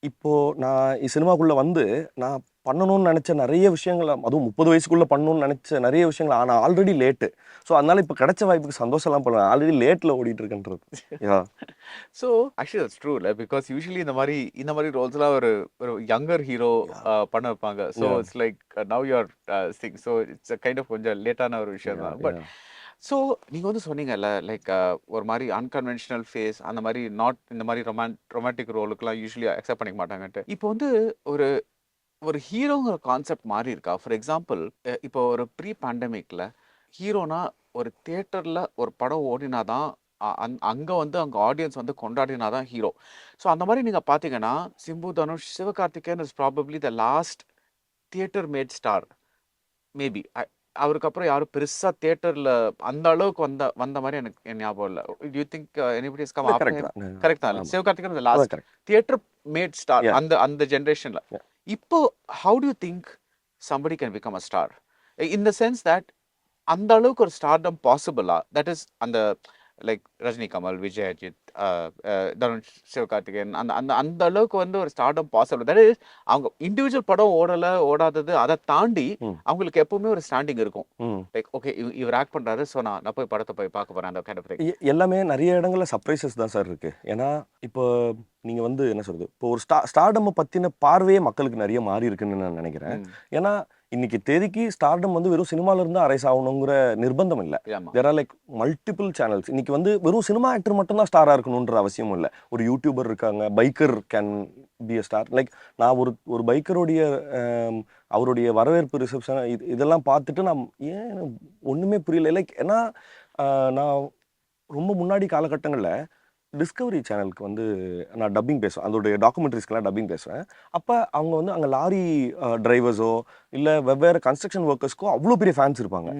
இப்போது நான் சினிமாக்குள்ளே வந்து நான் பண்ணணும்னு நினச்ச நிறைய விஷயங்களை, அதுவும் 30 வயசுக்குள்ளே பண்ணணும்னு நினச்ச நிறைய விஷயங்கள், ஆனால் ஆல்ரெடி லேட்டு. ஸோ அதனால் இப்போ கிடைச்ச வாய்ப்புக்கு சந்தோஷம்லாம் பண்ணுவேன், ஆல்ரெடி லேட்டில் ஓடிட்டு இருக்கேன்றது. ஸோ ஆக்சுவலி தட்ஸ் ட்ரூ இல்லை, பிகாஸ் யூஸ்வலி இந்த மாதிரி ரோல்ஸ்லாம் ஒரு யங்கர் ஹீரோ பண்ண வைப்பாங்க. So it's like now you are sing, so it's kind of கொஞ்சம் லேட்டான ஒரு விஷயம் தான். பட் ஸோ நீங்கள் வந்து சொன்னீங்கல்ல, லைக் ஒரு மாதிரி அன்கன்வென்ஷனல் ஃபேஸ், அந்த மாதிரி இந்த மாதிரி ரொமான்டிக் ரோலுக்குலாம் யூஸ்வலி அக்செப்ட் பண்ணிக்க மாட்டாங்கன்ட்டு. இப்போ வந்து ஒரு ஹீரோங்கிற கான்செப்ட் மாறி இருக்கா? ஃபார் எக்ஸாம்பிள், இப்போ ஒரு ப்ரீ பேண்டமிக்கில் ஹீரோனா ஒரு தியேட்டரில் ஒரு படம் ஓடினாதான், அங்கே வந்து அங்கே ஆடியன்ஸ் வந்து கொண்டாடினாதான் ஹீரோ. ஸோ அந்த மாதிரி நீங்கள் பார்த்தீங்கன்னா Simbu, Dhanush, Sivakarthikeyan is probably the last theatre made star maybe. அவருக்கு அப்புறம் யாரும் பெருசாக தியேட்டரில் அந்த அளவுக்கு வந்த மாதிரி எனக்கு ஞாபகம் இல்லை. You think anybody is come after him? Correct தான். Sivakarthikeyan the last theatre made star அந்த ஜென்ரேஷனில். இப்போ how do you think somebody can become a star? In the sense that அந்த அளவுக்கு ஒரு ஸ்டார்டம் பாசிபிளா? தட் இஸ் அந்த லைக் ரஜினி, கமல், விஜய், அஜித், தனுஷ், சிவகார்த்திகேயன், அந்த அளவுக்கு வந்து ஒரு ஸ்டார்டம் பாசிபிள். தட் இஸ் அவங்க இண்டிவிஜுவல் படம் ஓடாதது அதை தாண்டி அவங்களுக்கு எப்பவுமே ஒரு ஸ்டாண்டிங் இருக்கும். லைக் ஓகே இவர் ஆக்ட் பண்றாரு, ஸோ நான் போய் படத்தை போய் பார்க்க போறேன், அந்த கைண்ட் ஆஃப் திங். எல்லாமே நிறைய இடங்கள்ல சர்ப்ரைசஸ் தான் சார் இருக்கு. ஏன்னா இப்போ நீங்கள் வந்து என்ன சொல்கிறது, இப்போ ஒரு ஸ்டார்டம் பற்றின பார்வையே மக்களுக்கு நிறைய மாறி இருக்குன்னு நான் நினைக்கிறேன். ஏன்னா இன்னைக்கு தேதிக்கு ஸ்டார்டம் வந்து வெறும் சினிமால இருந்து அரைஸ் ஆகணுங்கிற நிர்பந்தம் இல்லை. There are like multiple channels. இன்னைக்கு வந்து வெறும் சினிமா ஆக்டர் மட்டும் தான் ஸ்டாராக இருக்கணுன்ற அவசியமும் இல்லை. ஒரு யூடியூபர் இருக்காங்க, biker can be a star. Like நான் ஒரு பைக்கருடைய அவருடைய வரவேற்பு ரிசப்ஷன் இதெல்லாம் பார்த்துட்டு நான் ஏன் ஒன்றுமே புரியல. லைக் ஏன்னா நான் ரொம்ப முன்னாடி காலகட்டங்களில் டிஸ்கவரி சேனலுக்கு வந்து நான் டப்பிங் பேசுவேன், அதோடைய டாக்குமெண்ட்ரிஸ்க்கெலாம் டப்பிங் பேசுவேன். அப்போ அவங்க வந்து அங்கே லாரி டிரைவர்ஸோ இல்லை வெவ்வேறு கன்ஸ்ட்ரக்ஷன் ஒர்க்கர்ஸ்க்கோ அவ்வளோ பெரிய ஃபேன்ஸ் இருப்பாங்க.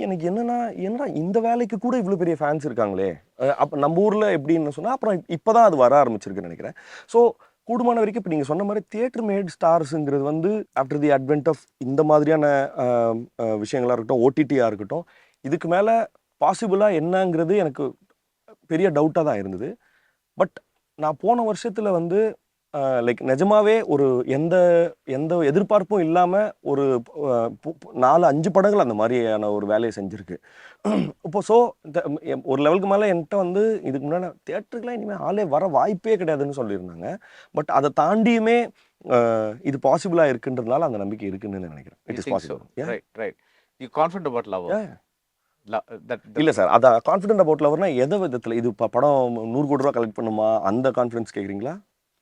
எனக்கு என்னன்னா இந்த வேலைக்கு கூட இவ்வளோ பெரிய ஃபேன்ஸ் இருக்காங்களே. அப்போ நம்ம ஊரில் எப்படின்னு சொன்னால் அப்புறம் இப்போ தான் அது வர ஆரம்பிச்சிருக்குன்னு நினைக்கிறேன். ஸோ கூடுமான வரைக்கும் இப்போ நீங்கள் சொன்ன மாதிரி தியேட்டர் மேட் ஸ்டார்ஸுங்கிறது வந்து ஆஃப்டர் தி அட்வென்ட் ஆஃப் இந்த மாதிரியான விஷயங்களாக இருக்கட்டும், ஓடிடியாக இருக்கட்டும், இதுக்கு மேலே பாசிபிளாக என்னங்கிறது எனக்கு பெரிய டவுட்டாக தான் இருந்தது. பட் நான் போன வருஷத்தில் வந்து லைக் நிஜமாவே ஒரு எந்த எந்த எதிர்பார்ப்பும் இல்லாமல் ஒரு 4-5 படங்கள் அந்த மாதிரியான ஒரு வேலையை செஞ்சுருக்கு. இப்போ ஸோ ஒரு லெவலுக்கு மேலே என்கிட்ட வந்து இதுக்கு முன்னாடி தியேட்டருக்குலாம் இனிமேல் ஆளே வர வாய்ப்பே கிடையாதுன்னு சொல்லியிருந்தாங்க. பட் அதை தாண்டியுமே இது பாசிபிளாக இருக்குன்றதுனால அந்த நம்பிக்கை இருக்குன்னு நினைக்கிறேன். It You is think so? Possible. Right, right. You confident about love? இல்லை சார், அதான் கான்ஃபிடென்ட் அபவுட் லவர்னா எதை விதத்தில் இது இப்போ படம் 100 கோடி ரூபா கலெக்ட் பண்ணுமா அந்த கான்ஃபிடன்ஸ் கேட்குறீங்களா?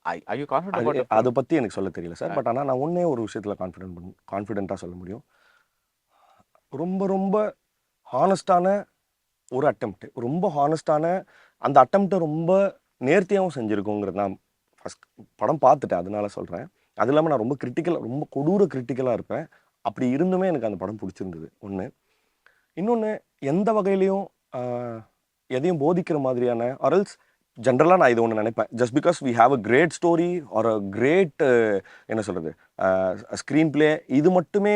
Are you confident about the அதை film? பற்றி எனக்கு சொல்ல தெரியல சார். பட் ஆனால் நான் ஒன்றே ஒரு விஷயத்தில் கான்ஃபிடென்ட்டாக சொல்ல முடியும். ரொம்ப ரொம்ப ஹானஸ்டான ஒரு அட்டெம்ப்ட், ரொம்ப ஹானஸ்டான அந்த அட்டெம்ப்டை ரொம்ப நேர்த்தியாகவும் செஞ்சுருக்கோங்கிறது நான் ஃபஸ்ட் படம் பார்த்துட்டேன், அதனால சொல்கிறேன். அது இல்லாமல் நான் ரொம்ப கிரிட்டிக்கலாக, ரொம்ப கொடூர கிரிட்டிக்கலாக இருப்பேன். அப்படி இருந்துமே எனக்கு அந்த படம் பிடிச்சிருந்தது ஒன்று. இன்னொன்று, எந்த வகையிலையும் எதையும் போதிக்கிற மாதிரியான ஆர்எல்ஸ் ஜென்ரலாக நான் இது ஒன்று நினைப்பேன். Just because we have a great story or a great என்ன சொல்கிறது ஸ்க்ரீன் பிளே, இது மட்டுமே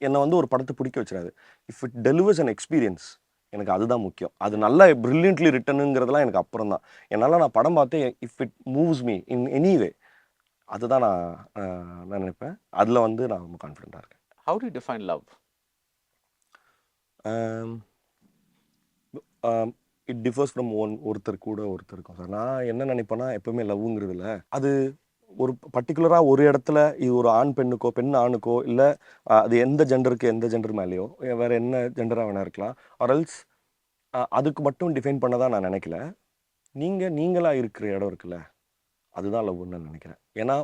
என்னை வந்து ஒரு படத்தை பிடிக்க வச்சிடாது. If it delivers an experience, எனக்கு அதுதான் முக்கியம். அது நல்லா ப்ரில்லியன்ட்லி ரிட்டனுங்கிறதுலாம் எனக்கு அப்புறம் தான். என்னால் நான் படம் பார்த்து if it moves me in any வே, அதுதான் நான் நினைப்பேன். அதில் வந்து நான் ரொம்ப கான்ஃபிடென்ட்டாக இருக்கேன். How do you define love? It differs from ஒருத்தர் கூட ஒருத்தருக்கும் சார். நான் என்ன நினைப்பேன்னா, எப்பவுமே லவ்ங்கிறதுல அது ஒரு பர்டிகுலராக ஒரு இடத்துல இது ஒரு ஆண் பெண்ணுக்கோ பெண் ஆணுக்கோ இல்லை அது எந்த ஜெண்டருக்கு எந்த ஜெண்டர் மேலேயோ வேறு என்ன ஜெண்டராக வேணா இருக்கலாம், ஆர்எல்ஸ் அதுக்கு மட்டும் டிஃபைன் பண்ணதான் நான் நினைக்கல. நீங்களாக இருக்கிற இடம் இருக்குல்ல, அதுதான் லவ்வுன்னு நான் நினைக்கிறேன். ஏன்னா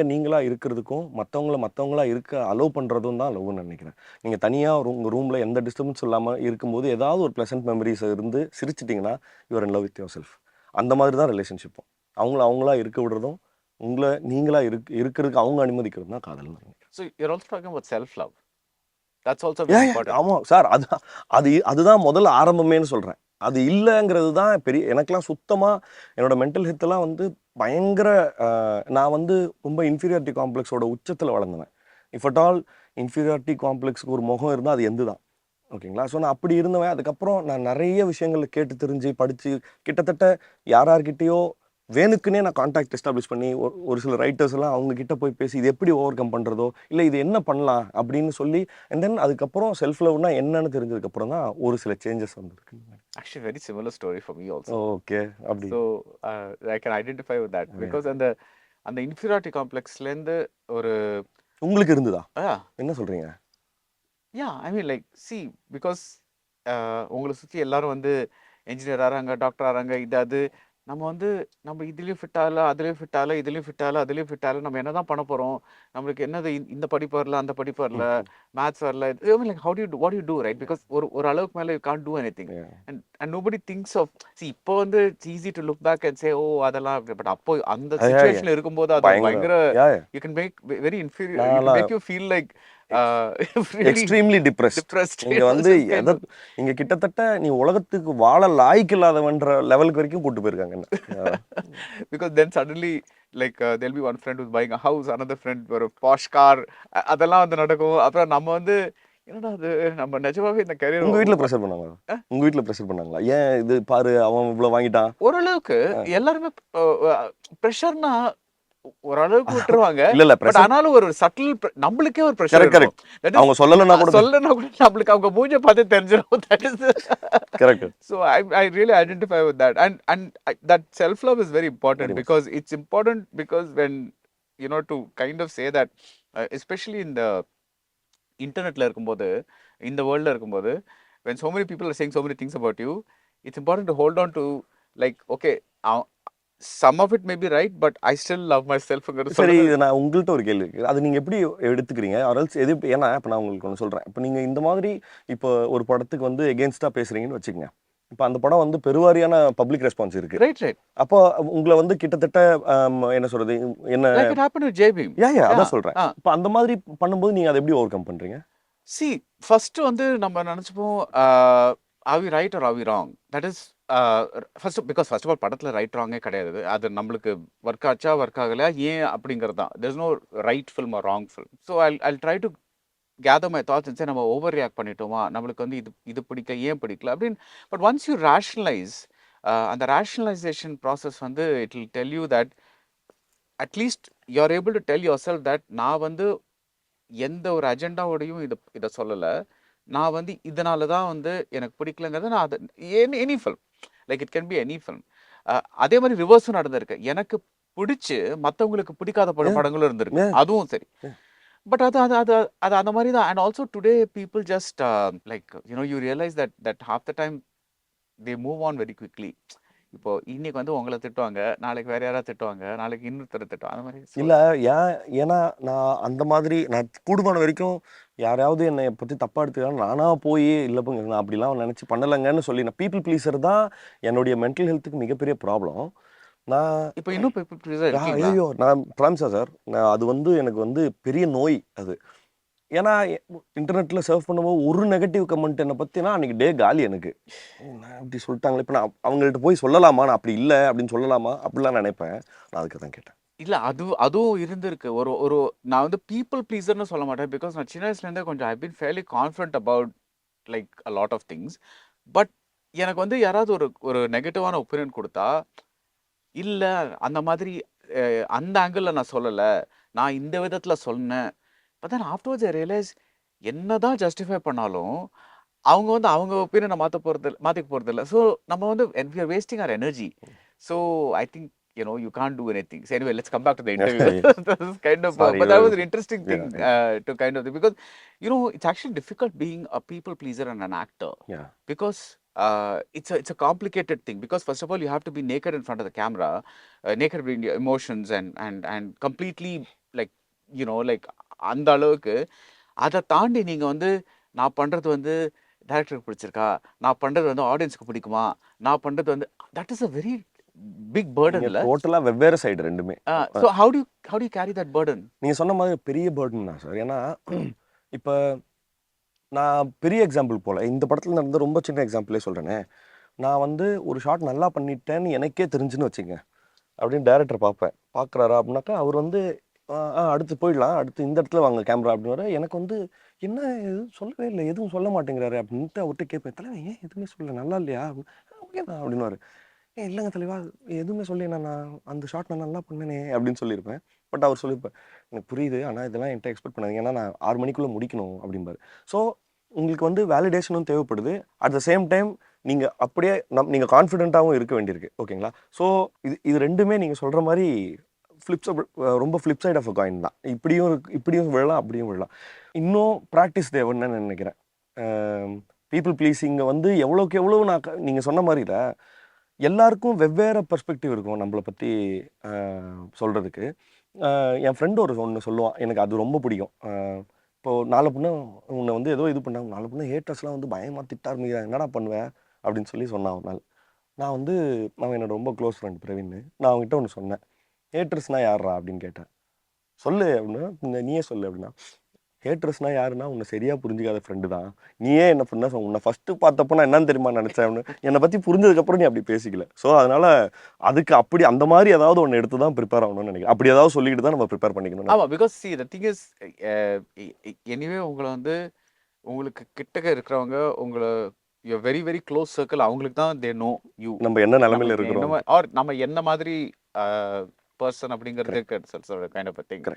நீங்களாக இருக்கிறதுக்கும் மற்றவங்களா இருக்க அலோவ் பண்ணுறதும் தான் லவ்வுன்னு நினைக்கிறேன். நீங்கள் தனியாக உங்கள் ரூமில் எந்த டிஸ்டர்பன்ஸ் இல்லாமல் இருக்கும்போது ஏதாவது ஒரு ப்ளசன்ட் மெமரிஸ் இருந்து சிரிச்சிட்டிங்கன்னா you're in love with yourself. அந்த மாதிரி தான் ரிலேஷன்ஷிப்பும். அவங்களா இருக்க விடுறதும் நீங்களாக இருக்கிறதுக்கு அவங்க அனுமதிக்கிறது தான் காதல்னு நினைக்கிறேன். So you're also talking about self-love. That's also very important. ஆமாம் சார், அதுதான் முதல்ல ஆரம்பமேன்னு சொல்கிறேன். அது இல்லைங்கிறது தான் பெரிய, எனக்கெல்லாம் சுத்தமாக என்னோடய மென்டல் ஹெல்த்தெல்லாம் வந்து பயங்கர நான் வந்து ரொம்ப இன்ஃபீரியாரிட்டி காம்ப்ளெக்ஸோட உச்சத்தில் வளர்ந்தேன். இஃப் அட் ஆல் இன்ஃபீரியாரிட்டி காம்ப்ளெக்ஸுக்கு ஒரு முகம் இருந்தால் அது எந்து தான். ஓகேங்களா? ஸோ நான் அப்படி இருந்தவன். அதுக்கப்புறம் நான் நிறைய விஷயங்கள் கேட்டு தெரிஞ்சு படித்து கிட்டத்தட்ட யார்கிட்டேயோ வேணுக்குன்னே நான் கான்டாக்ட் எஸ்டாப்ளிஷ் பண்ணி ஒரு சில ரைட்டர்ஸ் எல்லாம் அவங்கக்கிட்ட போய் பேசி இது எப்படி ஓவர் கம் பண்ணுறதோ இல்லை இது என்ன பண்ணலாம் அப்படின்னு சொல்லி, அண்ட் தென் அதுக்கப்புறம் செல்ஃப் லவ்னா என்னன்னு தெரிஞ்சதுக்கப்புறம் தான் ஒரு சில சேஞ்சஸ் வந்திருக்கு. Actually, very similar story for me also. Okay, அப்படி. So I can identify with that because அந்த inferiority complexலேருந்து ஒரு உங்களுக்கு இருந்ததா? என்ன சொல்கிறீங்க? Yeah, I mean like see because உங்களை சுற்றி எல்லாரும் வந்து என்ஜினியர் ஆகிறாங்க, டாக்டர் ஆகிறாங்க, இது நம்ம இதுலேயும் ஃபிட் ஆகல, அதுலேயும் ஃபிட் ஆகல, இதுலேயும் ஃபிட் ஆகல, அதுலேயும் ஃபிட் ஆகல, நம்ம என்ன தான் பண்ண போகிறோம், நம்மளுக்கு என்னது இந்த படிப்பு வரல, அந்த படிப்பு வரல, மேத்ஸ் வரல, like what do you do, right? Because ஒரு அளவுக்கு மேலே you can't do anything. And nobody thinks of, see இப்போ வந்து it's easy to look back and say oh அதெல்லாம், பட் அப்போ அந்த சிச்சுவேஷனில் இருக்கும்போது அது பயங்கர, you can make very inferior, you can make you feel like extremely depressed. நீங்க வந்து இங்க கிட்டத்தட்ட நீ உலகத்துக்கு வாழ லாய்க்கு இல்லாதவன்ற லெவலுக்கு வரைக்கும் கூட்டு போயிருக்காங்க. Because then suddenly like there'll be one friend who's buying a house, another friend for a posh car, அதெல்லாம் வந்து நடக்கும். அப்புறம் நம்ம வந்து என்னடா அது நம்ம நிஜமாவே இந்த கரியர். உங்க வீட்ல ப்ரெஷர் பண்ணாங்களா? உங்க வீட்ல ப்ரெஷர் பண்ணாங்களா? ஏன் இது பாரு அவன் இவ்வளவு வாங்கிட்டான்? ஓரளவுக்கு எல்லாருமே ப்ரெஷர்னா ஓரளவுக்கு விட்டுருவாங்க. பட் ஆனாலும் ஒரு சட்டில் நம்மளுக்கே ஒரு ப்ரெஷர் இருக்கும். அவங்க சொல்லலனா கூட நம்மளுக்கு அவங்க மூஞ்ச பார்த்து தெரிஞ்சிரும். That is correct. So I really identify with that, and that self love is very important because it's important because when you know to kind of say that especially in the internetல இருக்கும்போது, in the worldல இருக்கும்போது, when so many people are saying so many things about you, it's important to hold on to like okay some of it may be right but I still love myself. சரி, நான் உங்கள்கிட்ட ஒரு கேள்வி இருக்கு. அது நீங்க எப்படி எடுத்துக்கிறீங்க? ஆர்எல்ஸ் எது? ஏன்னா இப்போ நான் உங்களுக்கு ஒன்று சொல்றேன். இப்போ நீங்க இந்த மாதிரி இப்போ ஒரு படத்துக்கு வந்து எகெயின்ஸ்டா பேசுறீங்கன்னு வச்சுக்கோங்க. இப்போ அந்த படம் வந்து பெருவாரியான பப்ளிக் ரெஸ்பான்ஸ் இருக்கு. ரைட். அப்போ உங்களை வந்து கிட்டத்தட்ட என்ன சொல்றது, என்ன அதான் சொல்றேன். இப்போ அந்த மாதிரி பண்ணும்போது நீங்க அதை எப்படி ஓவர் கம் பண்றீங்க? See, first வந்து நம்ம நினைச்சுப்போம் are we right or are we wrong? That is first of all படத்துல ரைட் ராங்கே கிடையாது. அது நம்மளுக்கு ஒர்க் ஆச்சா ஒர்க் ஆகலையா ஏன் அப்படிங்கிறது தான். there's no right film or wrong film. So I'll try to gather my thoughts and say நம்ம ஓவர் ரியாக்ட் பண்ணிட்டோமா, நம்மளுக்கு வந்து இது பிடிக்கல ஏன் பிடிக்கல அப்படின்னு. பட் ஒன்ஸ் யூ ரேஷனலைஸ், அந்த ரேஷனலைசேஷன் ப்ராசஸ் வந்து it will tell you that at least you are able to tell your self that நான் வந்து எந்த ஒரு அஜெண்டாவோடையும் இதை சொல்லலை, நான் வந்து இதனால தான் வந்து எனக்கு பிடிக்கலங்கிறத நான் அது any film, like it can be any film. அதே மாதிரி ரிவர்ஸும் நடந்திருக்கு. எனக்கு பிடிச்சி மற்றவங்களுக்கு பிடிக்காத படங்களும் இருந்திருக்கு, அதுவும் சரி. பட் அது அது அது அது அந்த மாதிரி தான். And also today people just like you realise that half the time they move on very quickly. இப்போ இன்னைக்கு வந்து உங்களை திட்டுவாங்க, நாளைக்கு வேற யாராவது திட்டுவாங்க, நாளைக்கு இன்னொருத்தர் திட்டுவாங்க, அந்த மாதிரி. இல்லை ஏன்னா நான் அந்த மாதிரி நான் கூடுமான வரைக்கும் யாராவது என்னை பற்றி தப்பாக எடுத்துக்கலாம் நானாக போய் இல்லைப்பங்க நான் அப்படிலாம் நினச்சி பண்ணலைங்கன்னு சொல்லி நான் பீப்புள் ப்ளீஸர் தான் என்னுடைய மென்டல் ஹெல்த்துக்கு மிகப்பெரிய ப்ராப்ளம். நான் இப்போ இன்னும் ஐயோ நான் ப்ராமிஸா சார், நான் அது வந்து எனக்கு வந்து பெரிய நோய் அது. ஏன்னா இன்டர்நெட்டில் சர்ஃப் பண்ணும்போது ஒரு நெகட்டிவ் கமெண்ட் என்னை பற்றினா அன்றைக்கி டே காலி எனக்கு. நான் இப்படி சொல்லிட்டாங்களே, இப்போ நான் அவங்கள்ட்ட போய் சொல்லலாமா, நான் அப்படி இல்லை அப்படின்னு சொல்லலாமா அப்படிலாம் நினைப்பேன். நான் அதுக்கு தான் கேட்டேன். இல்லை அதுவும் இருந்திருக்கு. ஒரு நான் வந்து பீப்புள் ப்ளீஸர்னு சொல்ல மாட்டேன், பிகாஸ் நான் சின்ன வயசுலேருந்தே கொஞ்சம் I been fairly confident about like a lot of things. But எனக்கு வந்து யாராவது ஒரு நெகட்டிவான ஒப்பீனியன் கொடுத்தா, இல்லை அந்த மாதிரி அந்த ஆங்கிளில் நான் சொல்லலை, நான் இந்த விதத்தில் சொன்னேன். But then afterwards I realise என்னதான் ஜஸ்டிஃபை பண்ணாலும் அவங்க வந்து அவங்க ஒப்பீனியனை மாற்றிக்க போகிறது இல்லை. ஸோ நம்ம வந்து we are wasting our energy. So I think you can't do anything. So anyway, let's come back to the interview. This is kind of Sorry, but that was an interesting thing yeah. To kind of, because it's actually difficult being a people pleaser and an actor. Yeah. Because it's a complicated thing, because first of all you have to be naked in front of the camera, naked with your emotions and completely like like அந்த அளவுக்கு. அதை தாண்டி நீங்கள் வந்து நான் பண்ணுறது வந்து டைரக்டருக்கு பிடிச்சிருக்கா, நான் பண்ணுறது வந்து ஆடியன்ஸ்க்கு பிடிக்குமா, நான் பண்ணுறது வந்து that is a very big burden. இல்லை டோட்டலாக வெவ்வேறு சைடு ரெண்டுமே. So how do you carry that burden? நீங்கள் சொன்ன மாதிரி பெரிய பர்டன் தான் சார். ஏன்னா இப்போ நான் பெரிய எக்ஸாம்பிள் போல் இந்த படத்தில் நடந்த ரொம்ப சின்ன எக்ஸாம்பிளே சொல்கிறேனே. நான் வந்து ஒரு ஷாட் நல்லா பண்ணிட்டேன்னு எனக்கே தெரிஞ்சுன்னு வச்சுங்க, அப்படின்னு டேரக்டர் பார்க்குறாரா அப்படின்னாக்கா அவர் வந்து அடுத்து போயிடலாம், அடுத்து இந்த இடத்துல வாங்க கேமரா அப்படின்னு வர. எனக்கு வந்து என்ன எதுவும் சொல்லவே இல்லை, எதுவும் சொல்ல மாட்டேங்கிறாரு அப்படின்ட்டு அவர்கிட்ட கேட்பேன், தலைவா ஏன் எதுவுமே சொல்லலை, நல்லா இல்லையா, ஓகே தான் அப்படின்னு. இல்லைங்க தலைவா எதுவுமே சொல்லி நான் அந்த ஷாட் நான் நல்லா பண்ணேனே அப்படின்னு சொல்லியிருப்பேன். பட் அவர் சொல்லியிருப்பேன், எனக்கு புரியுது, ஆனால் இதெல்லாம் என்கிட்ட எக்ஸ்பெக்ட் பண்ணாதீங்க, ஏன்னா நான் 6 மணிக்குள்ளே முடிக்கணும் அப்படிம்பாரு. ஸோ உங்களுக்கு வந்து வேலிடேஷனும் தேவைப்படுது, அட் த சேம் டைம் நீங்கள் அப்படியே நீங்கள் கான்ஃபிடென்ட்டாகவும் இருக்க வேண்டியிருக்கு. ஓகேங்களா? ஸோ இது ரெண்டுமே நீங்கள் சொல்கிற மாதிரி ரொம்ப flip side of a coin தான். இப்படியும் விழலாம், அப்படியும் விழலாம். இன்னும் ப்ராக்டிஸ் தேவைன்னு நான் நினைக்கிறேன். பீப்புள் ப்ளீஸிங்கை வந்து எவ்வளோக்கு எவ்வளோ நீங்கள் சொன்ன மாதிரில எல்லாருக்கும் வெவ்வேறு பெர்ஸ்பெக்டிவ் இருக்கும் நம்மளை பற்றி சொல்கிறதுக்கு. என் ஃப்ரெண்டு ஒன்று சொல்லுவான், எனக்கு அது ரொம்ப பிடிக்கும். இப்போது 4 பொண்ணு உன்னை வந்து ஏதோ இது பண்ணாங்க, 4 பொண்ணு ஹேட்டர்ஸ்லாம் வந்து பயமாக திட்ட ஆரம்பிக்கிறாங்க, என்னடா பண்ணுவேன் அப்படின்னு சொன்னான் ஒரு நாள். நான் வந்து அவன் என்னோட ரொம்ப க்ளோஸ் ஃப்ரெண்ட் பிரவீன். நான் அவங்ககிட்ட ஒன்று சொன்னேன், ஹேட்டர்ஸ்னால் யாரா அப்படின்னு கேட்டேன். சொல்லு அப்படின்னா, நீயே சொல்லு அப்படின்னா, ஹேட்டர்ஸ்னா யாருன்னா உன்னை சரியாக புரிஞ்சுக்காத ஃப்ரெண்டு தான், நீயே என்ன பண்ண உன்னை ஃபஸ்ட்டு பார்த்தப்போ நான் என்னன்னு தெரியுமா நினச்சேன், என்னை பற்றி புரிஞ்சதுக்கப்புறம் நீ அப்படி பேசிக்கல. ஸோ அதனால் அதுக்கு அப்படி அந்த மாதிரி ஏதாவது ஒன்று எடுத்து தான் ப்ரிப்பேர் ஆகணும்னு நினைக்கிறேன். அப்படி ஏதாவது சொல்லிட்டு தான் நம்ம ப்ரிப்பேர் பண்ணிக்கணும். ஆமாம், because see the thing is anyway உங்களை வந்து உங்களுக்கு கிட்டக்க இருக்கிறவங்க, உங்களை you very very close circle, அவங்களுக்கு தான் தே நோ யூ, நம்ம என்ன நிலைமையில் இருக்கிறோம், ஆர் நம்ம என்ன மாதிரி person அப்படிங்கிறது kind of thing.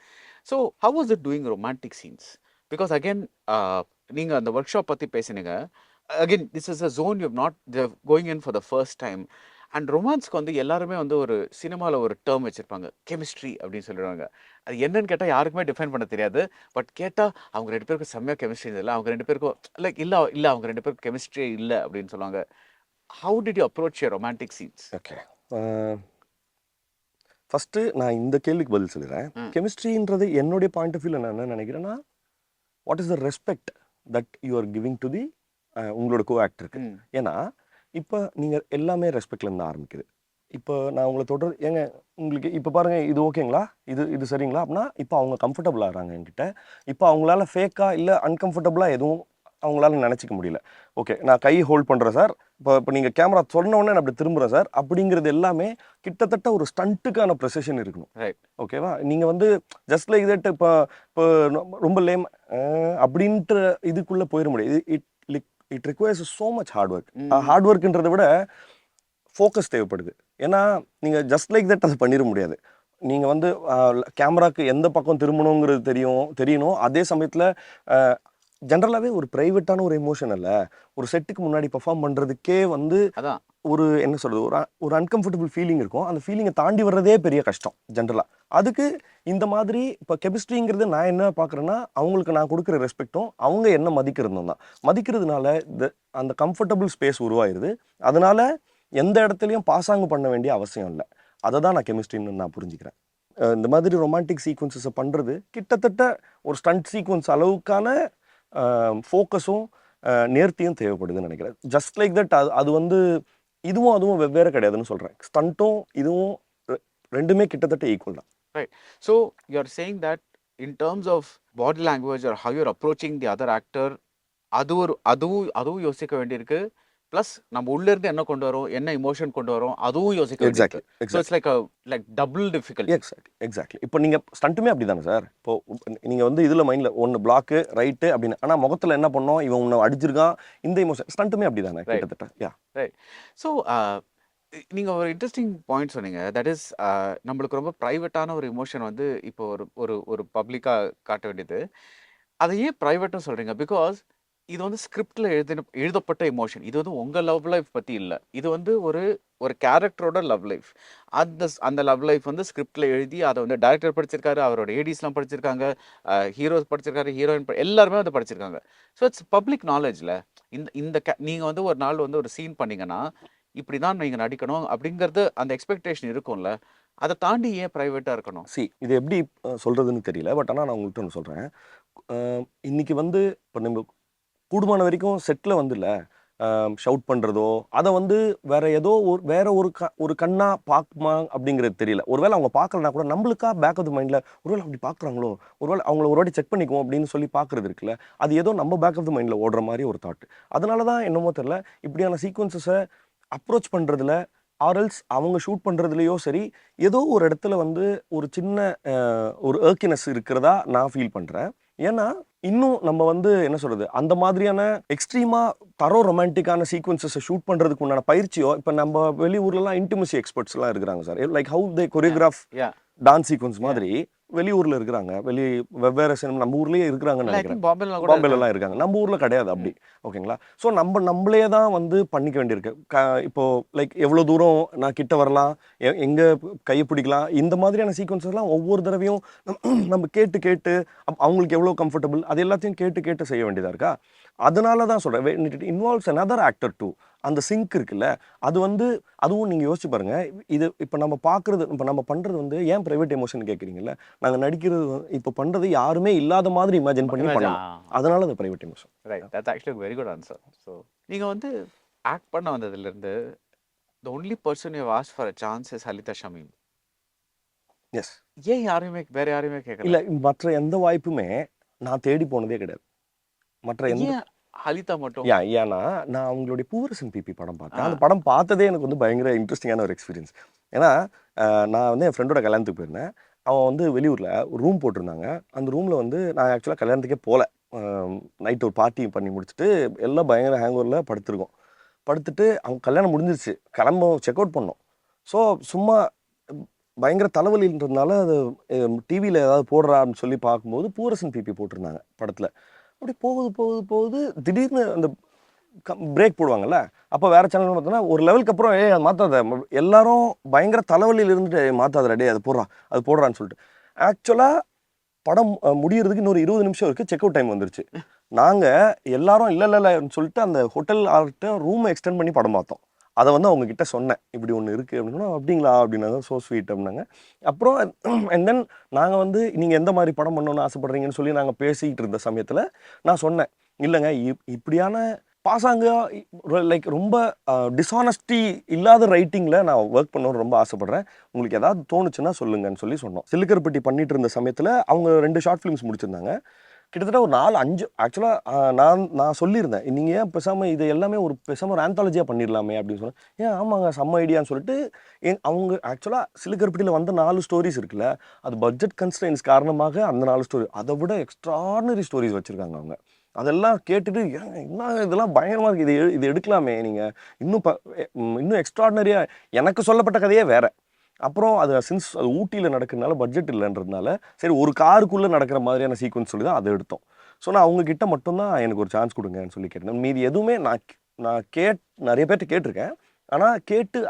So how was it doing romantic scenes? Because again நீங்கள் அந்த ஒர்க் ஷாப் பற்றி பேசினீங்க. again this is a zone you've not going in for the first time. And ரொமான்ஸ்க்கு வந்து எல்லாருமே வந்து ஒரு சினிமாவில் ஒரு டேர்ம் வச்சுருப்பாங்க, கெமிஸ்ட்ரி அப்படின்னு சொல்லிடுவாங்க. அது என்னன்னு கேட்டால் யாருக்குமே டிஃபைன் பண்ண தெரியாது. பட் கேட்டால் அவங்க 2 பேருக்கும் செம்மையாக கெமிஸ்ட்ரி இல்லை, அவங்க 2 பேருக்கும் லைக் இல்லை அவங்க 2 பேருக்கும் கெமிஸ்ட்ரியே இல்லை அப்படின்னு சொல்லுவாங்க. How did you approach your romantic scenes? Okay, first நான் இந்த கேள்விக்கு பதில் சொல்லிடுறேன். கெமிஸ்ட்ரின்றது என்னுடைய பாயிண்ட் ஆஃப் வியூவில் நான் என்ன நினைக்கிறேன்னா, what is the respect that you are giving to the உங்களோட கோ ஆக்டருக்கு. ஏன்னா இப்போ நீங்கள் எல்லாமே ரெஸ்பெக்ட்லேருந்து ஆரம்பிக்குது. இப்போ நான் உங்களை தொடர் ஏங்க உங்களுக்கு இப்போ பாருங்கள், இது ஓகேங்களா, இது சரிங்களா அப்படின்னா இப்போ அவங்க கம்ஃபர்டபுளாக ஆகிறாங்க என்கிட்ட. இப்போ அவங்களால ஃபேக்காக இல்லை அன்கம்ஃபர்டபுளாக எதுவும் அவங்களால நினச்சிக்க முடியல. ஓகே, நான் கை ஹோல்ட் பண்ணுறேன் சார், இப்போ நீங்கள் கேமரா சொன்னோடனே நான் அப்படி திரும்புகிறேன் சார், அப்படிங்கிறது எல்லாமே கிட்டத்தட்ட ஒரு ஸ்டண்ட்டுக்கான ப்ரெசிஷன் இருக்கணும். ரைட், ஓகேவா? நீங்கள் வந்து ஜஸ்ட் லைக் தட் இப்போ ரொம்ப லேம் அப்படின்ட்டு இதுக்குள்ளே போயிட முடியாது. It requires so much hard work. Hard ஒர்க்குன்றதை விட ஃபோக்கஸ் தேவைப்படுது. ஏன்னா நீங்கள் ஜஸ்ட் லைக் தட் அதை பண்ணிட முடியாது. நீங்கள் வந்து கேமராக்கு எந்த பக்கம் திரும்பணுங்கிறது தெரியணும். அதே சமயத்தில் ஜென்ரலாகவே ஒரு ப்ரைவேட்டான ஒரு எமோஷன் இல்லை, ஒரு செட்டுக்கு முன்னாடி பெர்ஃபார்ம் பண்ணுறதுக்கே வந்து அதான் ஒரு என்ன சொல்கிறது, ஒரு அன்கம்ஃபர்டபுள் ஃபீலிங் இருக்கும். அந்த ஃபீலிங்கை தாண்டி வர்றதே பெரிய கஷ்டம் ஜென்ரலாக. அதுக்கு இந்த மாதிரி இப்போ கெமிஸ்ட்ரிங்கிறது நான் என்ன பார்க்குறேன்னா, அவங்களுக்கு நான் கொடுக்குற ரெஸ்பெக்டும் அவங்க என்ன மதிக்கிறதும் தான். மதிக்கிறதுனால அந்த கம்ஃபர்டபுள் ஸ்பேஸ் உருவாயிருது. அதனால எந்த இடத்துலையும் பாசாங்கு பண்ண வேண்டிய அவசியம் இல்லை. அதை தான் நான் கெமிஸ்ட்ரின்னு நான் புரிஞ்சுக்கிறேன். இந்த மாதிரி ரொமான்டிக் சீக்வன்சஸை பண்ணுறது கிட்டத்தட்ட ஒரு ஸ்டண்ட் சீக்வன்ஸ் அளவுக்கான ஃபோக்கஸும் நேர்த்தியும் தேவைப்படுதுன்னு நினைக்கிறேன். ஜஸ்ட் லைக் தட் அது வந்து இதுவும் அதுவும் வெவ்வேறு கிடையாதுன்னு சொல்கிறேன். ஸ்டண்ட்டும் இதுவும் ரெண்டுமே கிட்டத்தட்ட ஈக்குவல் தான். Right. So you are saying that in terms of body language or how you're approaching the other actor, அதுவும் யோசிக்க வேண்டியிருக்கு. ப்ளஸ் நம்ம உள்ள இருந்து என்ன கொண்டு வரோம், என்ன இமோஷன் கொண்டு வரோம், அதுவும் யோசிக்க வேண்டியிருக்கு. So it's like double difficult. Exactly. இப்போ நீங்கள் ஸ்டண்ட்டுமே அப்படி தானே சார்? இப்போ நீங்கள் வந்து இதில் மைண்டில் ஒன்று பிளாக்கு ரைட்டு அப்படின்னு, ஆனால் முகத்தில் என்ன பண்ணோம், இவன் உன்னை அடிச்சிருக்கான், இந்த இமோஷன் ஸ்டண்ட்டுமே அப்படி தானே கிட்டத்தட்ட. ரைட். ஸோ நீங்கள் ஒரு இன்ட்ரெஸ்டிங் பாயிண்ட் சொன்னீங்க. தட் இஸ் நம்மளுக்கு ரொம்ப ப்ரைவேட்டான ஒரு இமோஷன் வந்து இப்போ ஒரு பப்ளிக்காக காட்ட வேண்டியது. அதை ஏன் ப்ரைவேட்னு சொல்கிறீங்க? பிகாஸ் இது வந்து ஸ்கிரிப்டில் எழுதப்பட்ட எமோஷன். இது வந்து உங்கள் லவ் லைஃப் பற்றி இல்லை. இது வந்து ஒரு கேரக்டரோட லவ் லைஃப். அந்த லவ் லைஃப் வந்து ஸ்கிரிப்டில் எழுதி அதை வந்து டைரக்டர் படிச்சிருக்காரு, அவரோட ஏடிஸ்லாம் படிச்சிருக்காங்க, ஹீரோஸ் படிச்சிருக்காரு, ஹீரோயின் எல்லாருமே வந்து படிச்சிருக்காங்க. ஸோ இட்ஸ் பப்ளிக் நாலேஜில் இந்த நீங்கள் வந்து ஒரு நாள் வந்து ஒரு சீன் பண்ணீங்கன்னா இப்படி தான் நீங்கள் நடிக்கணும் அப்படிங்கிறது அந்த எக்ஸ்பெக்டேஷன் இருக்கும்ல. அதை தாண்டி ஏன் ப்ரைவேட்டாக இருக்கணும்? இது எப்படி சொல்கிறதுன்னு தெரியல. பட் ஆனால் நான் உங்கள்கிட்ட ஒன்று சொல்கிறேன். இன்னைக்கு வந்து இப்போ நம்ம கூடுமான வரைக்கும் செட்டில் வந்து இல்லை ஷவுட் பண்ணுறதோ அதை வந்து வேற ஒரு கண்ணா பார்க்குமா அப்படிங்கிறது தெரியல. ஒருவேளை அவங்க பார்க்கலனா கூட நம்மளுக்கா பேக் ஆஃப் த மைண்டில் ஒருவேளை அப்படி பார்க்குறாங்களோ, ஒருவேளை அவங்கள ஒரு வாட்டி செக் பண்ணிக்குவோம் அப்படின்னு சொல்லி பார்க்குறது இருக்குல்ல, அது ஏதோ நம்ம பேக் ஆஃப் த மைண்டில் ஓடுற மாதிரி ஒரு தாட். அதனால தான் என்னமோ தெரியல இப்படியான சீக்வன்சஸை அப்ரோச் பண்ணுறதுல ஆர்எல்ஸ் அவங்க ஷூட் பண்ணுறதுலையோ சரி, ஏதோ ஒரு இடத்துல வந்து ஒரு சின்ன ஒரு ஏர்க்கினஸ் இருக்கிறதா நான் ஃபீல் பண்ணுறேன். ஏன்னா இன்னும் நம்ம வந்து என்ன சொல்றது, அந்த மாதிரியான எக்ஸ்ட்ரீமா ரொமான்டிக்கான சீக்வன்சஸை ஷூட் பண்றதுக்கு உண்டான பயிற்சியோ, இப்போ நம்ம வெளியூர்லலாம் இன்டிமசி எக்ஸ்பர்ட்ஸ் எல்லாம் இருக்கிறாங்க sir. Like how they choreograph dance sequence மாதிரி வெளியூர்ல இருக்கிறாங்க. வெவ்வேறு சினிமா நம்ம ஊர்லயே இருக்கிறாங்கன்னு நினைக்கிறேன். பாம்பேலாம் இருக்காங்க, நம்ம ஊர்ல கிடையாது அப்படி. ஓகேங்களா? ஸோ நம்மளே தான் வந்து பண்ணிக்க வேண்டியிருக்கு. இப்போ லைக் எவ்வளோ தூரம் நான் கிட்ட வரலாம், எங்க கையை பிடிக்கலாம், இந்த மாதிரியான சீக்வன்சஸ்லாம் ஒவ்வொரு தடவையும் நம்ம கேட்டு அவங்களுக்கு எவ்வளோ கம்ஃபர்டபுள் அது எல்லாத்தையும் கேட்டு செய்ய வேண்டியதா இருக்கா. அதனால தான் சொல்றேன், it involves another actor too. அந்த சிங்க் இருக்குல்ல, அது வந்து அதுவும் நீங்கள் யோசிச்சு பாருங்க. இது இப்போ நம்ம பார்க்குறது, இப்போ நம்ம பண்ணுறது வந்து ஏன் ப்ரைவேட் எமோஷன் கேட்குறீங்கல்ல, நாங்கள் நடிக்கிறது இப்போ பண்ணுறது யாருமே இல்லாத மாதிரி இமேஜின் பண்ணி பண்ணலாம். அதனால அது private emotion. Right. That's actually very good answer. So நீங்கள் வந்து ஆக்ட் பண்ண வந்ததுலேருந்து the only person you have asked for a chance is Halita Shamim. Yes. ஏன் வேற யாரையுமே கேட்கல? இல்லை, மற்ற எந்த வாய்ப்புமே நான் தேடி போனதே கிடையாது. மற்ற எந்த ஹலிதா மட்டும்? ஏன்னா நான் அவங்களுடைய பூவரசன் பிபி படம் பார்த்தேன். அந்த படம் பார்த்ததே எனக்கு வந்து பயங்கர இன்ட்ரெஸ்டிங்கான ஒரு எக்ஸ்பீரியன்ஸ். ஏன்னா நான் வந்து என் ஃப்ரெண்டோட கல்யாணத்துக்கு போயிருந்தேன். அவன் வந்து வெளியூரில் ரூம் போட்டிருந்தாங்க. அந்த ரூமில் வந்து நான் ஆக்சுவலாக கல்யாணத்துக்கே போகல. நைட் ஒரு பார்ட்டி பண்ணி முடிச்சுட்டு எல்லாம் பயங்கர ஹேங்கோவரில் படுத்துட்டு அவங்க கல்யாணம் முடிஞ்சிருச்சு, செக் அவுட் பண்ணோம். ஸோ சும்மா பயங்கர தலைவலின்றதுனால அது டிவியில் ஏதாவது போடுறான்னு சொல்லி பார்க்கும்போது பூவரசன் பிபி போட்டிருந்தாங்க படத்தில். அப்படி போகுது திடீர்னு அந்த பிரேக் போடுவாங்கல்ல, அப்போ வேறு சேனல் பார்த்தோன்னா ஒரு லெவலுக்கு அப்புறம் அது மாற்றாத, எல்லாரும் பயங்கர தலைவலியில் இருந்துட்டு மாற்றாத ரெடி அது போடுறான்னு சொல்லிட்டு. ஆக்சுவலாக படம் முடியறதுக்கு இன்னொரு 20 நிமிஷம் இருக்குது, செக் அவுட் டைம் வந்துருச்சு. நாங்கள் எல்லாரும் இல்லைன்னு சொல்லிட்டு அந்த ஹோட்டல் ஆர்கிட்ட ரூமை எக்ஸ்டெண்ட் பண்ணி படம் பார்த்தோம். அதை வந்து அவங்க கிட்ட சொன்னேன், இப்படி ஒன்று இருக்குது அப்படின்னா. அப்படிங்களா அப்படின்னாங்க, ஸோ ஸ்வீட் அப்படின்னாங்க. அப்புறம் அண்ட் தென் நாங்கள் வந்து நீங்கள் எந்த மாதிரி படம் பண்ணணும்னு ஆசைப்படுறீங்கன்னு சொல்லி நாங்கள் பேசிக்கிட்டு இருந்த சமயத்தில் நான் சொன்னேன், இல்லைங்க இப்படியான பாசாங்க லைக் ரொம்ப டிஸ்ஆனஸ்டி இல்லாத ரைட்டிங்கில் நான் ஒர்க் பண்ணணும்னு ரொம்ப ஆசைப்பட்றேன், உங்களுக்கு ஏதாவது தோணுச்சுன்னா சொல்லுங்கன்னு சொன்னோம். சிலுக்கர்பட்டி பண்ணிட்டு இருந்த சமயத்தில் அவங்க 2 ஷார்ட் ஃபிலிம்ஸ் முடிச்சிருந்தாங்க. கிட்டத்தட்ட ஒரு 4-5 ஆக்சுவலாக நான் சொல்லியிருந்தேன், நீங்கள் ஏன் பேசாமல் இது எல்லாமே பேசாமல் ஒரு ஆந்தாலஜியாக பண்ணிடலாமே அப்படின்னு சொன்னேன். ஏன் ஆமாங்க செம்ம ஐடியான்னு சொல்லிட்டு அவங்க ஆக்சுவலாக சிலுக்கர்பட்டியில் வந்த 4 ஸ்டோரிஸ் இருக்குல்ல, அது பட்ஜெட் கன்ஸ்ட்ரெயின்ஸ் காரணமாக அந்த 4 ஸ்டோரி அதை விட எக்ஸ்ட்ரானரி ஸ்டோரிஸ் வச்சுருக்காங்க அவங்க. அதெல்லாம் கேட்டுட்டு என்ன இதெல்லாம் பயங்கரமாக இருக்குது, இது எடுக்கலாமே நீங்கள் இன்னும் எக்ஸ்ட்ராடினரியாக. எனக்கு சொல்லப்பட்ட கதையே வேறு, அப்புறம் அது சின்ஸ் அது ஊட்டியில் நடக்கிறதுனால பட்ஜெட் இல்லைன்றதுனால சரி ஒரு காருக்குள்ளே நடக்கிற மாதிரியான சீக்வன்ஸ் சொல்லி தான் அதை எடுத்தோம். ஸோ நான் அவங்க கிட்ட மட்டும்தான் எனக்கு ஒரு சான்ஸ் கொடுங்கன்னு சொல்லி கேட்டேன். மீதி எதுவுமே நான் நான் நிறைய பேர்ட்ட கேட்டிருக்கேன். ஆனால் கேட்டு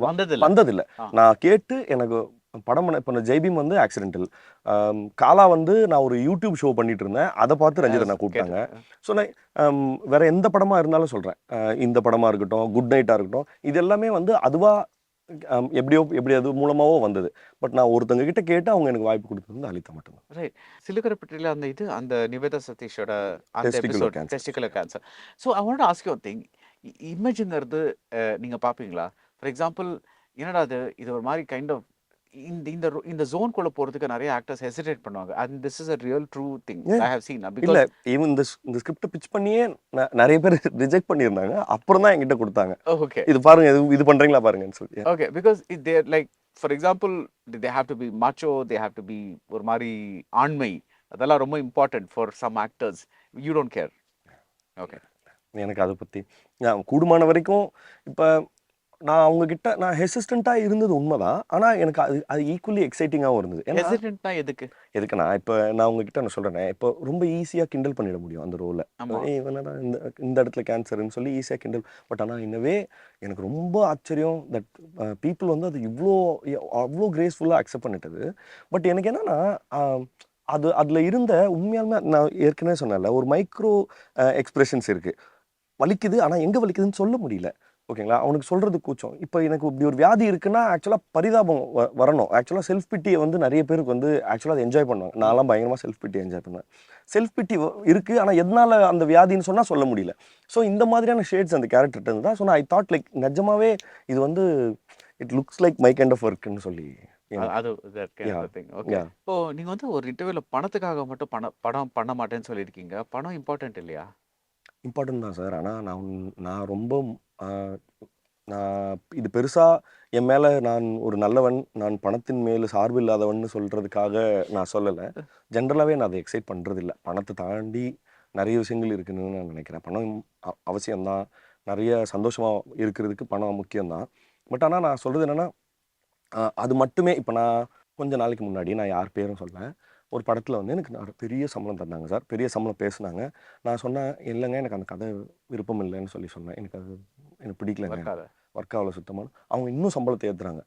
வந்ததில்லை. நான் கேட்டு எனக்கு படம் இப்போ நான் ஜெய்பீம் வந்து ஆக்சிடென்டல், காலா வந்து நான் ஒரு யூடியூப் ஷோ பண்ணிட்டு இருந்தேன், அதை பார்த்து ரஞ்சித் அண்ணா கூப்பிட்டாங்க. ஸோ நான் வேற எந்த படமாக இருந்தாலும் சொல்கிறேன், இந்த படமாக இருக்கட்டும், குட் நைட்டாக இருக்கட்டும், இது எல்லாமே வந்து அதுவாக எப்படி அது மூலமாவோ வந்தது. பட் நான் ஒருத்தங்க கிட்ட கேட்டு அவங்க எனக்கு வாய்ப்பு கொடுத்தது வந்து அலிதா மட்டும்தான். ரைட். சிலுக்கரப்பட்டியில் அந்த நிவேதா சதீஷோட அந்த episode testicular cancer. So I want to ask you one thing. இமேஜுங்கிறது நீங்கள் பார்ப்பீங்களா? ஃபார் எக்ஸாம்பிள், என்னடா இது ஒரு மாதிரி கைண்ட் ஆஃப் இந்த ஜோன்குள்ளே போகிறதுக்கு நிறைய ஆக்டர்ஸ் ஹெசிடேட் பண்ணுவாங்க. And this is a real true thing I have seen. இல்லை, ஈவன் இந்த ஸ்கிரிப்ட் பிச் பண்ணியே நிறைய பேர் ரிஜெக்ட் பண்ணியிருந்தாங்க. அப்புறம் தான் என்கிட்ட கொடுத்தாங்க. ஓகே, இது பாருங்க, இது பண்றீங்களா பாருங்கன்னு சொல்லி. Okay, because there like for example they have to be macho, they have to be ஒரு மாதிரி ஆண்மை, அதெல்லாம் ரொம்ப important for some actors. You don't care. Okay, எனக்கு அதை பற்றி கூடுமான வரைக்கும் இப்போ நான் அவங்ககிட்ட நான் ஹெசிஸ்டண்ட்டாக இருந்தது உண்மைதான். ஆனால் எனக்கு அது ஈக்குவலி எக்ஸைட்டிங்காகவும் இருந்தது. ஹெசிடென்ட்னா எதுக்குன்னா இப்போ நான் உங்ககிட்ட நான் சொல்கிறேன், இப்போ ரொம்ப ஈஸியாக கிண்டல் பண்ணிட முடியும் அந்த ரோலை. இவனா இந்த இடத்துல கேன்சர்னு சொல்லி ஈஸியாக கிண்டல். பட் ஆனால் இன்னவே எனக்கு ரொம்ப ஆச்சரியம் தட் பீப்புள் வந்து அது அவ்வளோ கிரேஸ்ஃபுல்லாக அக்செப்ட் பண்ணிட்டது. பட் எனக்கு என்னன்னா அதில் இருந்த உண்மையாலுமே நான் ஏற்கனவே சொன்னேன்ல, ஒரு மைக்ரோ எக்ஸ்பிரஷன்ஸ் இருக்குது. வலிக்குது, ஆனால் எங்கே வலிக்குதுன்னு சொல்ல முடியல. ஓகேங்களா, அவனுக்கு சொல்கிறது கூச்சம். இப்போ எனக்கு இப்படி ஒரு வியாதி இருக்குன்னா ஆக்சுவலாக பரிதாபம் வரணும். ஆக்சுவலாக செல்ஃப் பிட்டியை வந்து நிறைய பேருக்கு வந்து ஆக்சுவலாக அதை என்ஜாய் பண்ணுவாங்க. நான்லாம் பயங்கரமாக செல்ஃப் பிட்டி என்ஜாய் பண்ணுவேன். செல்ஃப் பிட்டி இருக்குது, ஆனால் எதனால் அந்த வியாதின்னு சொன்னால் சொல்ல முடியல. ஸோ இந்த மாதிரியான ஷேட்ஸ் அந்த கேரக்டர் இருந்தா. ஸோ நான் ஐ தாட் லைக் நிஜமாவே இது வந்து it looks like my kind of ஒர்க்னு சொல்லி. அது ஓகே. இப்போ நீங்க வந்து ஒரு இன்டர்வியூல பணத்துக்காக மட்டும் படம் பண்ண மாட்டேன்னு சொல்லியிருக்கீங்க. பணம் இம்பார்ட்டன்ட் இல்லையா? இம்பார்ட்டன்ட் தான் சார். ஆனால் நான் ரொம்ப நான் இது பெருசாக என் மேலே நான் ஒரு நல்லவன், நான் பணத்தின் மேல் சார்பு இல்லாதவன்னு சொல்கிறதுக்காக நான் சொல்லலை. ஜென்ரலாகவே நான் அதை எக்ஸைட் பண்ணுறதில்ல. பணத்தை தாண்டி நிறைய விஷயங்கள் இருக்குதுன்னு நான் நினைக்கிறேன். பணம் அவசியம்தான், நிறைய சந்தோஷமாக இருக்கிறதுக்கு பணம் முக்கியம்தான். பட் ஆனால் நான் சொல்கிறது என்னென்னா, அது மட்டுமே. இப்போ நான் கொஞ்சம் நாளைக்கு முன்னாடி, நான் யார் பேரும் சொல்ல, ஒரு படத்தில் வந்து எனக்கு பெரிய சம்பளம் தந்தாங்க சார். பெரிய சம்பளம் பேசுனாங்க. நான் சொன்னேன், இல்லைங்க எனக்கு அந்த கதை விருப்பம் இல்லைன்னு சொன்னேன். எனக்கு பிடிக்கலங்க, ஒர்க் ஆகல சுத்தமாக. அவங்க இன்னும் சம்பளத்தை ஏற்றுறாங்க.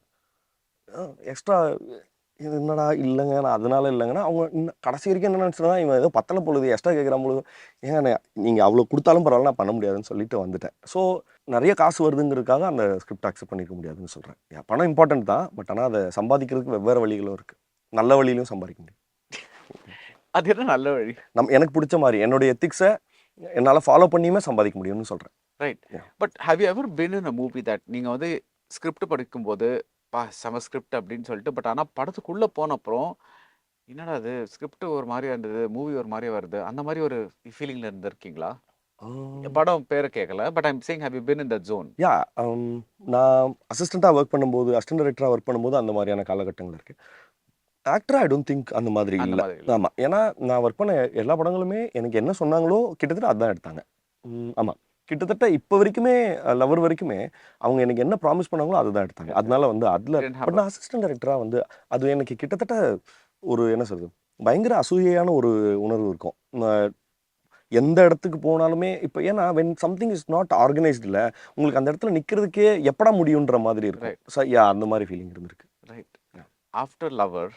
எக்ஸ்ட்ரா இது என்னடா இல்லைங்க, நான் அதனால இல்லைங்கன்னா அவங்க இன்னும் கடைசி வரைக்கும் என்ன நினச்சினா, இவன் ஏதோ பத்தலை பொழுது எக்ஸ்ட்ரா கேட்குறான் பொழுது. ஏங்க நீங்கள் அவ்வளோ கொடுத்தாலும் பரவாயில்ல, நான் பண்ண முடியாதுன்னு சொல்லிட்டு வந்துட்டேன். ஸோ நிறைய காசு வருதுங்கிறதுக்காக அந்த ஸ்கிரிப்ட் அக்செப்ட் பண்ணிக்க முடியாதுன்னு சொல்கிறேன். பணம் இம்பார்ட்டன்ட் தான், பட் ஆனால் அதை சம்பாதிக்கிறதுக்கு வெவ்வேறு வழிகளும் இருக்குது. நல்ல வழியிலையும் சம்பாதிக்க முடியும். அது என்ன நல்ல வழி? எனக்கு பிடிச்ச மாதிரி என்னுடைய எத்திக்ஸை என்னால் ஃபாலோ பண்ணியுமே சம்பாதிக்க முடியும்னு சொல்கிறேன். Right. But have you ever been in a movie that நீங்கள் வந்து ஸ்கிரிப்ட் படிக்கும்போது செம ஸ்கிரிப்ட் அப்படின்னு சொல்லிட்டு, பட் ஆனால் படத்துக்குள்ளே போன அப்புறம் என்னடா அது ஸ்கிரிப்ட் ஒரு மாதிரியா இருந்தது, மூவி ஒரு மாதிரியா வருது, அந்த மாதிரி ஒரு ஃபீலிங்கில் இருந்திருக்கீங்களா? படம் பேரை கேட்கல, but I'm saying have you been in that zone? நான் அசிஸ்டண்ட்டாக ஒர்க் பண்ணும்போது, அசிஸ்டன்ட் டைரக்டராக ஒர்க் பண்ணும்போது அந்த மாதிரியான காலகட்டங்கள் இருக்குது. ஆக்டராக ஐ டோன்ட் திங்க் அந்த மாதிரி இல்லை. ஆமாம், ஏன்னா நான் ஒர்க் பண்ண எல்லா படங்களுமே எனக்கு என்ன சொன்னாங்களோ கிட்டத்தட்ட அதுதான் எடுத்தாங்க. ஆமாம், கிட்டத்தட்ட இப்போ வரைக்குமே லவர் வரைக்குமே அவங்க எனக்கு என்ன ப்ராமிஸ் பண்ணாங்களோ அதுதான் எடுத்தாங்க. அதனால வந்து அதில் பட் நான் அசிஸ்டன்ட் டைரக்டராக வந்து அது எனக்கு கிட்டத்தட்ட ஒரு என்ன சொல்றது, பயங்கர அசூயையான ஒரு உணர்வு இருக்கும். எந்த இடத்துக்கு போனாலுமே இப்போ ஏன்னா when something is not organised இல்லை, உங்களுக்கு அந்த இடத்துல நிற்கிறதுக்கே எப்படா முடியுன்ற மாதிரி இருக்கும். ஸோ அந்த மாதிரி ஃபீலிங் இருந்திருக்கு. ரைட். ஆஃப்டர் லவர்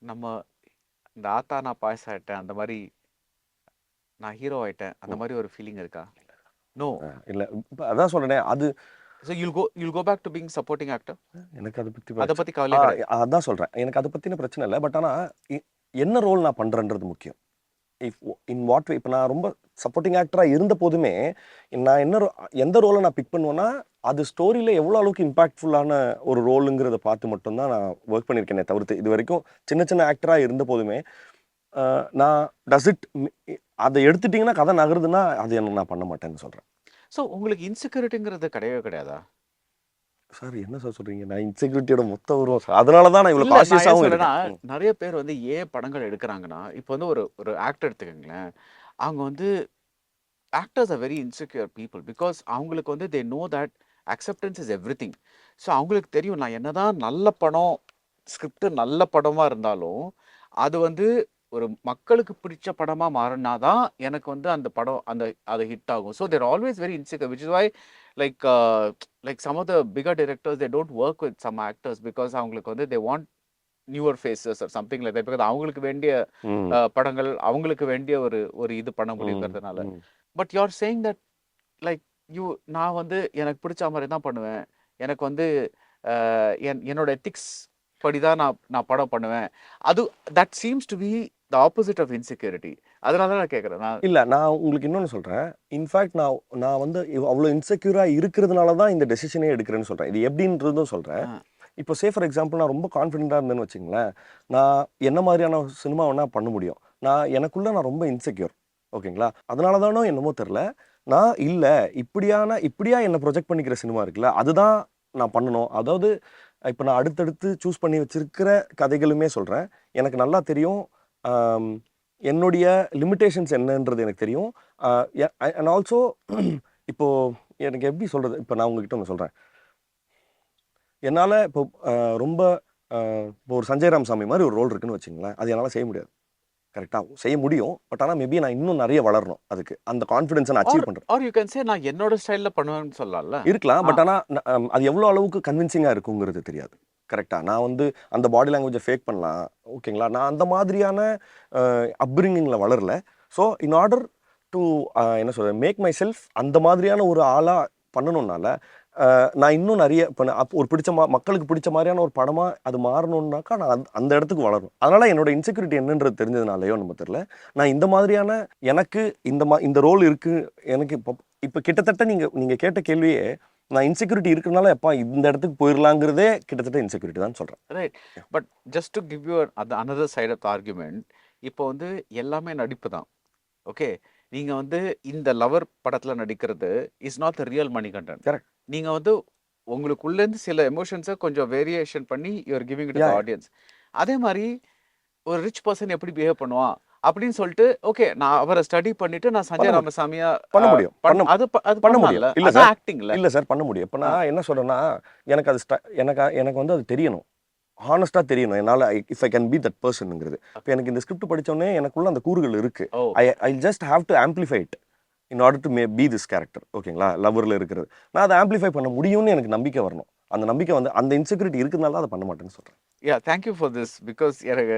நம்ம இந்த ஆத்தா நான் பாய்ஸ் ஆகிட்டேன், அந்த மாதிரி நான் ஹீரோ ஆகிட்டேன், அந்த மாதிரி ஒரு ஃபீலிங் இருக்கா? நோ இல்லை, இப்போ அதான் சொல்கிறேன். அது so you'll go back to being supporting actor. எனக்கு அதை பற்றி கவலை அதான் சொல்கிறேன். எனக்கு அதை பற்றின பிரச்சனை இல்லை. பட் ஆனால் என்ன ரோல் நான் பண்ணுறேன்றது முக்கியம். இன் வாட் வே. இப்போ நான் ரொம்ப சப்போர்ட்டிங் ஆக்டராக இருந்த போதுமே நான் எந்த ரோலை நான் பிக் பண்ணுவேன்னா, அது ஸ்டோரியில் எவ்வளோ அளவுக்கு இம்பாக்ட்ஃபுல்லான ஒரு ரோலுங்கிறத பார்த்து மட்டும்தான் நான் ஒர்க் பண்ணியிருக்கேனே தவிர்த்து, இது வரைக்கும் சின்ன சின்ன ஆக்டராக இருந்த போதுமே நான் அதை எடுத்துட்டிங்கன்னா கதை நகருதுன்னா அது என்ன நான் பண்ண மாட்டேன்னு சொல்கிறேன். ஸோ உங்களுக்கு இன்செக்யூரிட்டிங்கிறது கிடையவே கிடையாதா? சார் என்ன சார் சொல்கிறீங்க? நான் இன்செக்யூரிட்டியோட மொத்த வருவோம் சார். அதனால தான் நான் இவ்வளோ காஷியஸாகவும் இருக்கேன். நிறைய பேர் வந்து ஏன் படங்கள் எடுக்கிறாங்கன்னா, இப்போ வந்து ஒரு ஆக்டர் எடுத்துக்கோங்களேன், அவங்க வந்து actors are very insecure people because அவங்களுக்கு வந்து they know that acceptance is everything. So அவங்களுக்கு தெரியும் நான் என்னதான் நல்ல படம் ஸ்கிரிப்ட் நல்ல படமா இருந்தாலும் அது வந்து ஒரு மக்களுக்கு பிடிச்ச படமா மாறினாதான் எனக்கு வந்து அந்த படம் அது ஹிட் ஆகும். So they're always very insecure, which is why like like some of the bigger directors they don't work with some actors because அவங்களுக்கு வந்து they want newer faces or something like that. Because அவங்களுக்கு வேண்டிய படங்கள் அவங்களுக்கு வேண்டிய ஒரு இது பண்ண முடியுங்கிறதுனால. But you are saying that like நான் வந்து எனக்கு பிடிச்ச மாதிரி தான் பண்ணுவேன், எனக்கு வந்து என்னோட எத்திக்ஸ் படிதான் நான் படம் பண்ணுவேன். அது that seems to be the opposite of insecurity. அதனால தான் நான் கேட்குறேன். இல்லை, நான் உங்களுக்கு இன்னொன்று சொல்கிறேன். இன்ஃபேக்ட் நான் வந்து அவ்வளோ இன்செக்யூராக இருக்கிறதுனால தான் இந்த டெசிஷனே எடுக்கிறேன்னு சொல்கிறேன். இது எப்படின்றதும் சொல்கிறேன். இப்போ ஃபார் எக்ஸாம்பிள் நான் ரொம்ப கான்ஃபிடென்ட்டாக இருந்தேன்னு வச்சுங்களேன், நான் என்ன மாதிரியான சினிமா வேணால் பண்ண முடியும். நான் ரொம்ப இன்செக்யூர், ஓகேங்களா? அதனால தானோ என்னமோ தெரில, நான் இல்லை இப்படியா என்னை ப்ரொஜெக்ட் பண்ணிக்கிற சினிமா இருக்குல்ல, அதுதான் நான் பண்ணணும். அதாவது இப்போ நான் அடுத்தடுத்து சூஸ் பண்ணி வச்சிருக்கிற கதைகளுமே சொல்கிறேன். எனக்கு நல்லா தெரியும் என்னுடைய லிமிட்டேஷன்ஸ் என்னன்றது எனக்கு தெரியும். அண்ட் ஆல்சோ இப்போது எனக்கு எப்படி சொல்கிறது, இப்போ நான் உங்ககிட்ட ஒன்று சொல்கிறேன். என்னால் இப்போ ரொம்ப இப்போ ஒரு சஞ்சய் ராமசாமி மாதிரி ஒரு ரோல் இருக்குன்னு வச்சுங்களேன், அது என்னால் செய்ய முடியாது. கரெக்டாக செய்ய முடியும், பட் ஆனால் மேபி நான் இன்னும் நிறைய வளரணும். அதுக்கு அந்த கான்ஃபிடன்ஸை நான் அச்சீவ் பண்ணுறேன். ஆர் யூ கேன் சே நான் என்னோட ஸ்டைலில் பண்ணுவேன்னு சொல்லலாம்ல. இருக்கலாம், பட் ஆனால் அது எவ்வளோ அளவுக்கு கன்வின்சிங்காக இருக்குங்கிறது தெரியாது. கரெக்டாக நான் வந்து அந்த பாடி லாங்குவேஜை ஃபேக் பண்ணலாம், ஓகேங்களா? நான் அந்த மாதிரியான அப்ரிங்கிங்கில் வளரல. ஸோ இன் ஆர்டர் டு என்ன சொல்கிறது, மேக் மை செல்ஃப் அந்த மாதிரியான ஒரு ஆளாக பண்ணணுன்னால நான் இன்னும் நிறைய இப்போ ஒரு மக்களுக்கு பிடிச்ச மாதிரியான ஒரு படமாக அது மாறணுன்னாக்கா நான் அந்த இடத்துக்கு வளரணும். அதனால் என்னோட இன்செக்யூரிட்டி என்னன்றது தெரிஞ்சதுனாலையோ நம்ம தெரியல, நான் இந்த மாதிரியான எனக்கு இந்த ரோல் இருக்குது. எனக்கு இப்போ கிட்டத்தட்ட நீங்கள் கேட்ட கேள்வியே நான் இன்செக்யூரிட்டி இருக்கிறதுனால எப்பா இந்த இடத்துக்கு போயிடலாங்கிறதே கிட்டத்தட்ட இன்செக்யூரிட்டி தான் சொல்கிறேன். Right. But just to give you another side of the argument, இப்போ வந்து எல்லாமே நடிப்பு தான். ஓகே, நீங்கள் வந்து இந்த லவர் படத்தில் நடிக்கிறது is not the real Manikandan. Correct. நீங்கள் வந்து உங்களுக்குள்ளேருந்து சில எமோஷன்ஸை கொஞ்சம் வேரியேஷன் பண்ணி you are giving to the audience. அதே மாதிரி ஒரு ரிச் பர்சன் எப்படி பிஹேவ் பண்ணுவான் அப்படின்னு சொல்லிட்டு ஓகே நான் அவரை ஸ்டடி பண்ணிட்டு நான் சஞ்சய் ராமசாமியா பண்ண முடியும். அது பண்ண முடியும். இல்லை சார், ஆக்டிங்ல இல்லை சார், பண்ண முடியும். இப்போ நான் என்ன சொல்கிறேன்னா, எனக்கு அது எனக்கு வந்து அது தெரியணும், ஹானஸ்ட்டாக தெரியணும் என்னால், if I can be that பர்சனுங்கிறது. இப்போ எனக்கு இந்த ஸ்கிரிப்ட் படித்தோடனே எனக்குள்ள அந்த கூறுகள் இருக்குது. I just have to amplify it in order to be this character, ஓகேங்களா? லவரில் இருக்கிறது நான் அதை ஆம்பிளிஃபை பண்ண முடியும்னு எனக்கு நம்பிக்கை வரணும். அந்த நம்பிக்கை வந்து அந்த இன்செக்யூரிட்டி இருக்கிறதுனால தான் அதை பண்ண மாட்டேன்னு சொல்கிறேன். Yeah, thank you for this. Because எனக்கு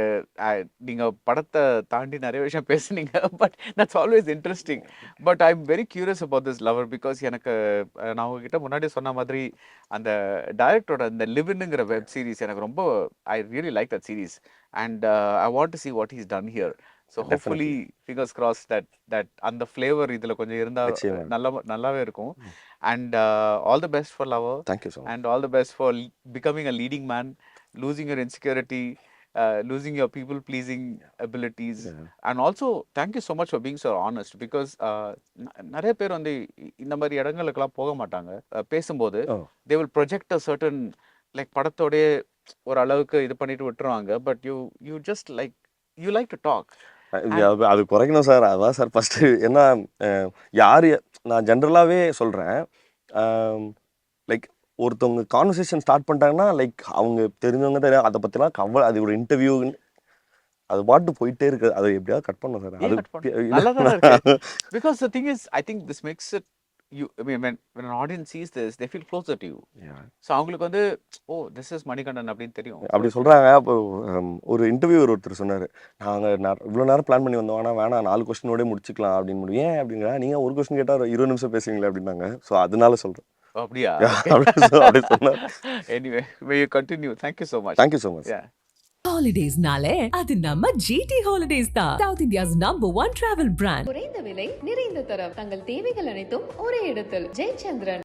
நீங்கள் படத்தை தாண்டி நிறைய விஷயம் பேசுனீங்க, but that's always interesting. But I am very curious about this Lover. Because எனக்கு நான் உங்ககிட்ட முன்னாடி சொன்ன மாதிரி அந்த டைரக்டரோட இந்த லிவ்னுங்கிற வெப் சீரிஸ் எனக்கு ரொம்ப I really like that series and I want to see what he's done here. So hopefully fingers cross that அந்த ஃப்ளேவர் இதில் கொஞ்சம் இருந்தால் நல்லாவே இருக்கும். And all the best for Lover. Thank you so much. And all the best for becoming a leading man, losing your insecurity, losing your people pleasing abilities. And also thank you so much for being so honest, because நிறைய பேர் வந்து இந்த மாதிரி இடங்களுக்கெல்லாம் போக மாட்டாங்க. பேசும்போது they will project a certain like படத்தோட ஒரு அளவுக்கு இது பண்ணிட்டு விட்டுருவாங்க. But you just like you like to talk. அது குறைக்கணும் சார். அதான் சார் ஃபஸ்ட்டு. ஏன்னா யார் நான் ஜென்ரலாகவே சொல்கிறேன், லைக் ஒருத்தவங்க கான்வர்சேஷன் ஸ்டார்ட் பண்ணிட்டாங்கன்னா லைக் அவங்க தெரிஞ்சவங்க தெரியும் அதை பற்றிலாம் அது ஒரு இன்டர்வியூ அது பாட்டு போயிட்டே இருக்குது. அதை எப்படியாவது கட் பண்ணணும் சார். அது because the thing is I think this makes it I mean when an audience sees this they feel closer to you. So அவங்களுக்கு வந்து this is மணிகண்டன் அப்படின்னு தெரியும். அப்படி சொல்கிறாங்க. அப்போ ஒரு இன்டர்வியூவர் ஒருத்தர் சொன்னார், நாங்கள் இவ்வளோ நேரம் பிளான் பண்ணி வந்தோம், ஆனால் வேணாம் 4 கொஸ்டினோடய முடிச்சுக்கலாம் அப்படின்னு. ஏன் அப்படிங்கிற, நீங்கள் ஒரு கொஸ்டின் கேட்டால் 20 நிமிஷம் பேசுவீங்களே அப்படின்னாங்க. ஸோ அதனால சொல்கிறேன். அப்படியா? Anyway, may you continue. Thank you so much. Thank you so much. Yeah. Holidays nale adu namma GT Holidays da, South India's #1 travel brand. குறைந்த விலை, நிறைந்த தரம், தங்கள் தேவைகள் அனைத்தும் ஒரே இடத்தில். ஜெயச்சந்திரன்.